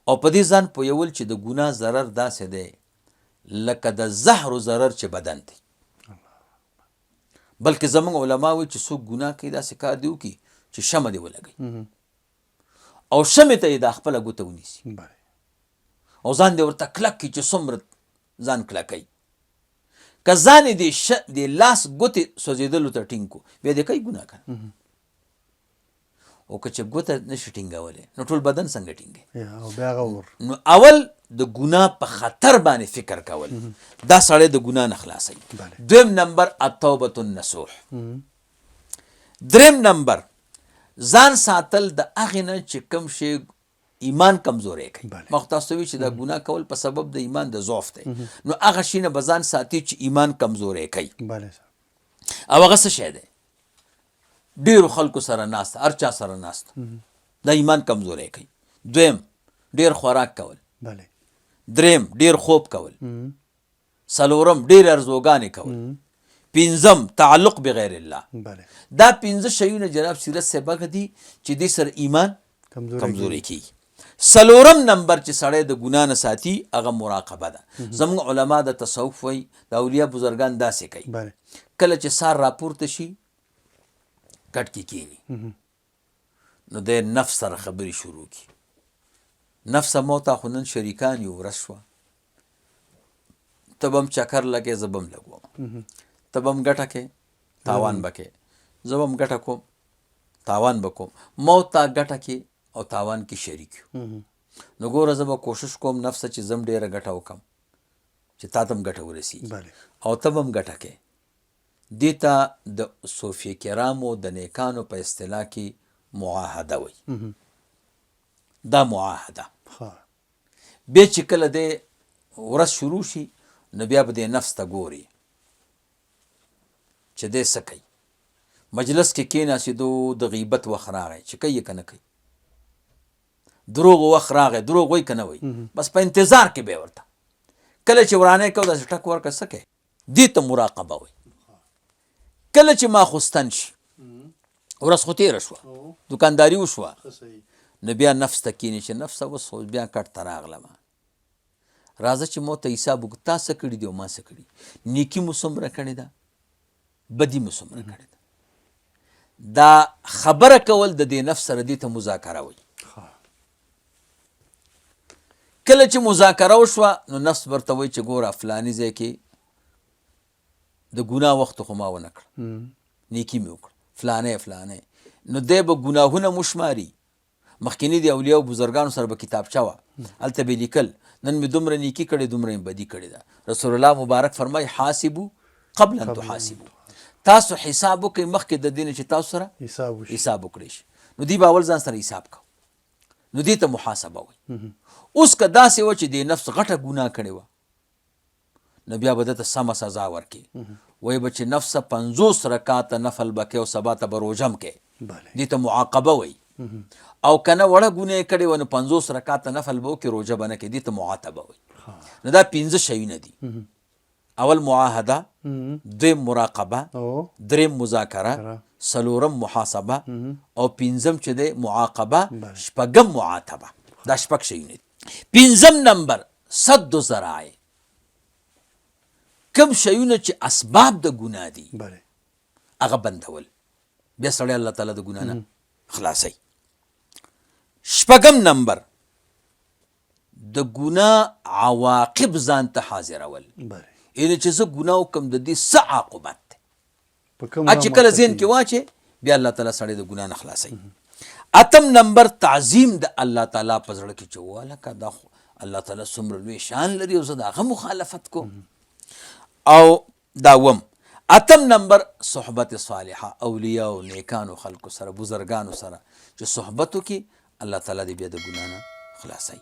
او په دې ځان پوهول چې د ګناه ضرر داسې دی لکه د زهرو ضرر چې بدن دی. بلکې زموږ علما وایي چې څوک ګناه کوي داسې کار دی وکړي چې شمع دې ولګوي او شمع ته یې دا خپله ګوته ونیسي او ځان دې ورته کلک کړي چې څومره ځان کلکوي. که ځان یې د لاس ګوتې سوځېدلو ته ټینګ کړو بیا دې کوي ګناه کوي. او که چې ګوته نشي ټینګولی نو ټول بدن څنګه ټینګوي؟ نو اول د ګناه په خطر باندې فکر کول دا سړی د ګناه نه خلاصوي. دویم نمبر التوبة النصوح. دریم نمبر ځان ساتل د هغې نه چې کوم شی ایمان کمزوری کوي. ما خو تاسو وی چې دا ګناه کول په سبب د ایمان د ضعف دی، نو هغه شي نه به ځان ساتي چې ایمان کمزوری کوي. او هغه څه شی دی؟ ډیرو خلکو سره ناست، هر چا سره ناست، دا ایمان کمزوری کوي. دویم ډیر خوراک کول، دریم ډیر خوب کول، څلورم ډیر ارزوګانې کول، پنځم تعلق بغیر الله. دا پنځه شیونه جناب سیرت صاحب هغه دي چې دې سره ایمان کمزوری کیږي. څلورم نمبر چې سړی د ګناه نه ساتي هغه مراقبه ده. زموږ علما د تصوف وایي د اولیا بزرګان داسې کوي، کله چې سار راپورته شي کټ کې کینی نو د نفس سره خبرې شروع کی. نفس موتا خو نن شریکان یو ورځ شوه، ته به هم چکر لګې زه به هم لګوم، ته به هم ګټه کې تاوان به کې زه به هم ګټه کوم تاوان به کوم، موت تا ګټه کې او تاوان کې شریک یو. نو ګوره زه به کوشش کوم نفسه چې زه هم ډېره ګټه وکړم چې تا ته هم ګټه ورسېږي او ته به هم ګټه کې. دې ته د صوفیه کرامو د نیکانو په اصطلاح کې معاهده وایي. دا معاهده بیا چې کله دې ورځ شروع شي نو بیا به دې نفس ته ګوري چې دې څه کوي. مجلس کې کېناستېدو د غیبت وخت راغی چې کوي که نه کوي، دروغ وخت راغی دروغ وایي که نه وایي، بس په انتظار کې به ورته کله چې ورانه کوي داسې ټک ورکړه څه کوي. دې ته مراقبه وایي. کله چې ماخوستن شي ورځ خو تېره شوه دوکانداري وشوه نو بیا نفس ته کینې چې نفسه اوس خو بیا کټ ته راغلمه، راځه چې مو ته حساب وکړو تا څه کړي دي او ما څه کړي، نیکي مو څومره کړې ده بدي مو څومره کړې ده. دا خبره کول د دې نفس سره دې ته مذاکره وایي. کله چې مذاکره وشوه نو نفس ورته وایي چې ګوره فلاني ځای کې د ګناه وخت خو ما ونه کړ، نیکي مې وکړه فلانه نو دی به ګناهونه مو شماري. مخکیني د اولیاء او بزرګانو سره به کتابچه وه، هلته به لیکل نن مې دومره نیکي کړې دومره مې بدي کړې ده. رسول الله مبارک فرمایي حاسبو قبل ان تحاسبو، تاسو حساب وکړئ مخکې د دې نه چې تاسو سره حساب وکړی شي. نو دوی به اول ځان سره حساب کو، نو دې ته محاسبه وایي. اوس که داسې وه چې د نفس غټه ګناه کړې وه نو بیا به دته سمه سزا ورکړي، وای به چې نفسه 50 رکعاته نفل به کوې او سبا ته به روژه م کوې، بله دې ته معاقبه وایي. او کنه وړه ګناه یې کړې وه نو 50 رکعاته نفل به وکړي، روژه به نه کوي، دې ته معاتبه وایي. نو دا 5 شیونه دي. اول معاهده، دویم مراقبه، دریم مذاکره، څلورم محاسبه او پنځم چې دی معاقبه، شپږم معاتبه. دا شپږ شیونه دي. پنځم نمبر سد ذرایع، کوم شیونه چې اسباب د ګناه دي هغه بندول، بیا سړی الله تعالی د ګناه نه خلاصوي. شپږم نمبر د ګناه عواقب ځان ته حاضرول، یعنې چې زه ګناه وکړم د دې څه عاقبت دی، چې کله ذهن کې واچې بیا الله تعالی سړی د ګناه نه خلاصوي. اتم نمبر تعظیم د الله تعالی په زړه کې چې والکه دا خو الله تعالی څومره لوی شان لري او زه د هغه مخالفت کوم. او داوم اتم نمبر صحبت صالحه، اولیاء او نیکانو خلکو سره، بزرګانو سره چې صحبت وکړي الله تعالی دې بیا د ګناه نه خلاصوي.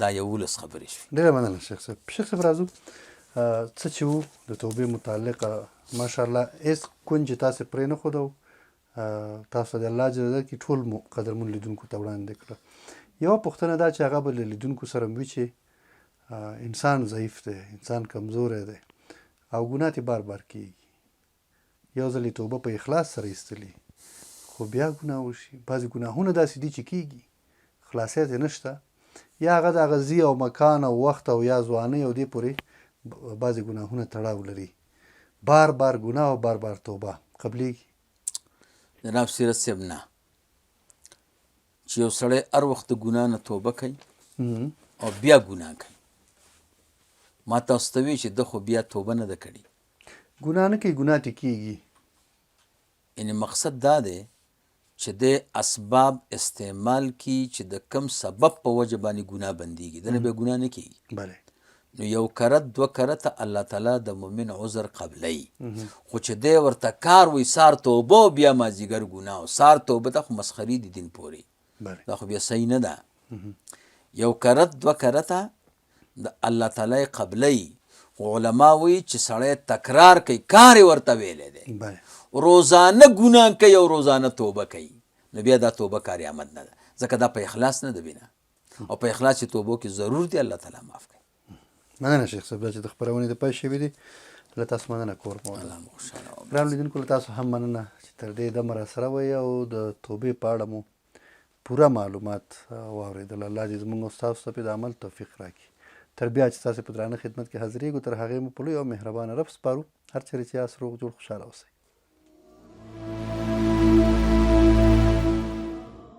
دا 11 خبرې شوې. ډېره مننه شیخ صاحب. شیخ صاحب راځو څه چې وو د توبې متعلقه ماشاءالله هېڅ کونج تاسې پرې نه ښودو، تاسو د الله جل جلاله کې ټول قدرمن لیدونکو ته وړاندې کړه. یوه پوښتنه دا چې هغه به له لیدونکو سره وي چې انسان ضعیف دی، انسان کمزوری دی او ګناه ترې بار بار کېږي. یو ځل یې توبه په اخلاص سره ایستلي خو بیا ګناه وشي. بعضې ګناهونه داسې دي چې کېږي خلاصیت یې نشته، یا هغه د غذي او مکان او وخت او یا ځوانۍ او دې پورې بعضې ګناهونه تړاو لري. بار بار ګناه او بار بار توبه قبلیږي؟ جناب سیرت صاحب نه، چې یو سړی هر وخت د ګناه نه توبه کوي او بیا ګناه کوي، ما تاسو ته وی چې ده خو بیا توبه نه ده کړې. ګناه نه کوي، ګناه ترې کېږي. یعنې مقصد دا دی چې د اسباب استعمال کی چې د کم سبب په وجه باندې ګناه بندېږي، دنه بیا ګناه نه کېږي. بله. نو یو کرت دوه کرته الله تعالی د مؤمن عذر قبلی، خو چې دی ورته کار وي سار توبه او بیا مازدیګر ګناه او سار توبه ته خو مسخري دي دین پورې، دا خو بیا صحیح نه ده. یو کرت دوه کرته د الله تعالی قبلی، خو علما وایي چې سړی تکرار کوي، کار یې ورته ویلی دی، روزانه ګناه کوي او روزانه توبه کوي، نو بیا دا توبه کاري آمد نه ده، ځکه دا په اخلاص نه ده بینه، او په اخلاص چې توبو کې ضرور دی الله تعالی معاف کوي. مننه شیخ صاحب چې د خپرونې د پای شوي دي، له تاسو مننه کور مولا. ګرانو لیدونکو له تاسو هم مننه چې تر دې دمه راسره وئ او د توبې په اړه مو پوره معلومات واورېدل. الله دې زموږ او ستاسو ته د عمل توفیق راکړي. تر بیا چې ستاسو په درانه خدمت کې حاضرېږو، تر هغې مو په لوی او مهربانه رب سپارو. هر چېرې چې یاست روغ جوړ خوشحاله اوسئ.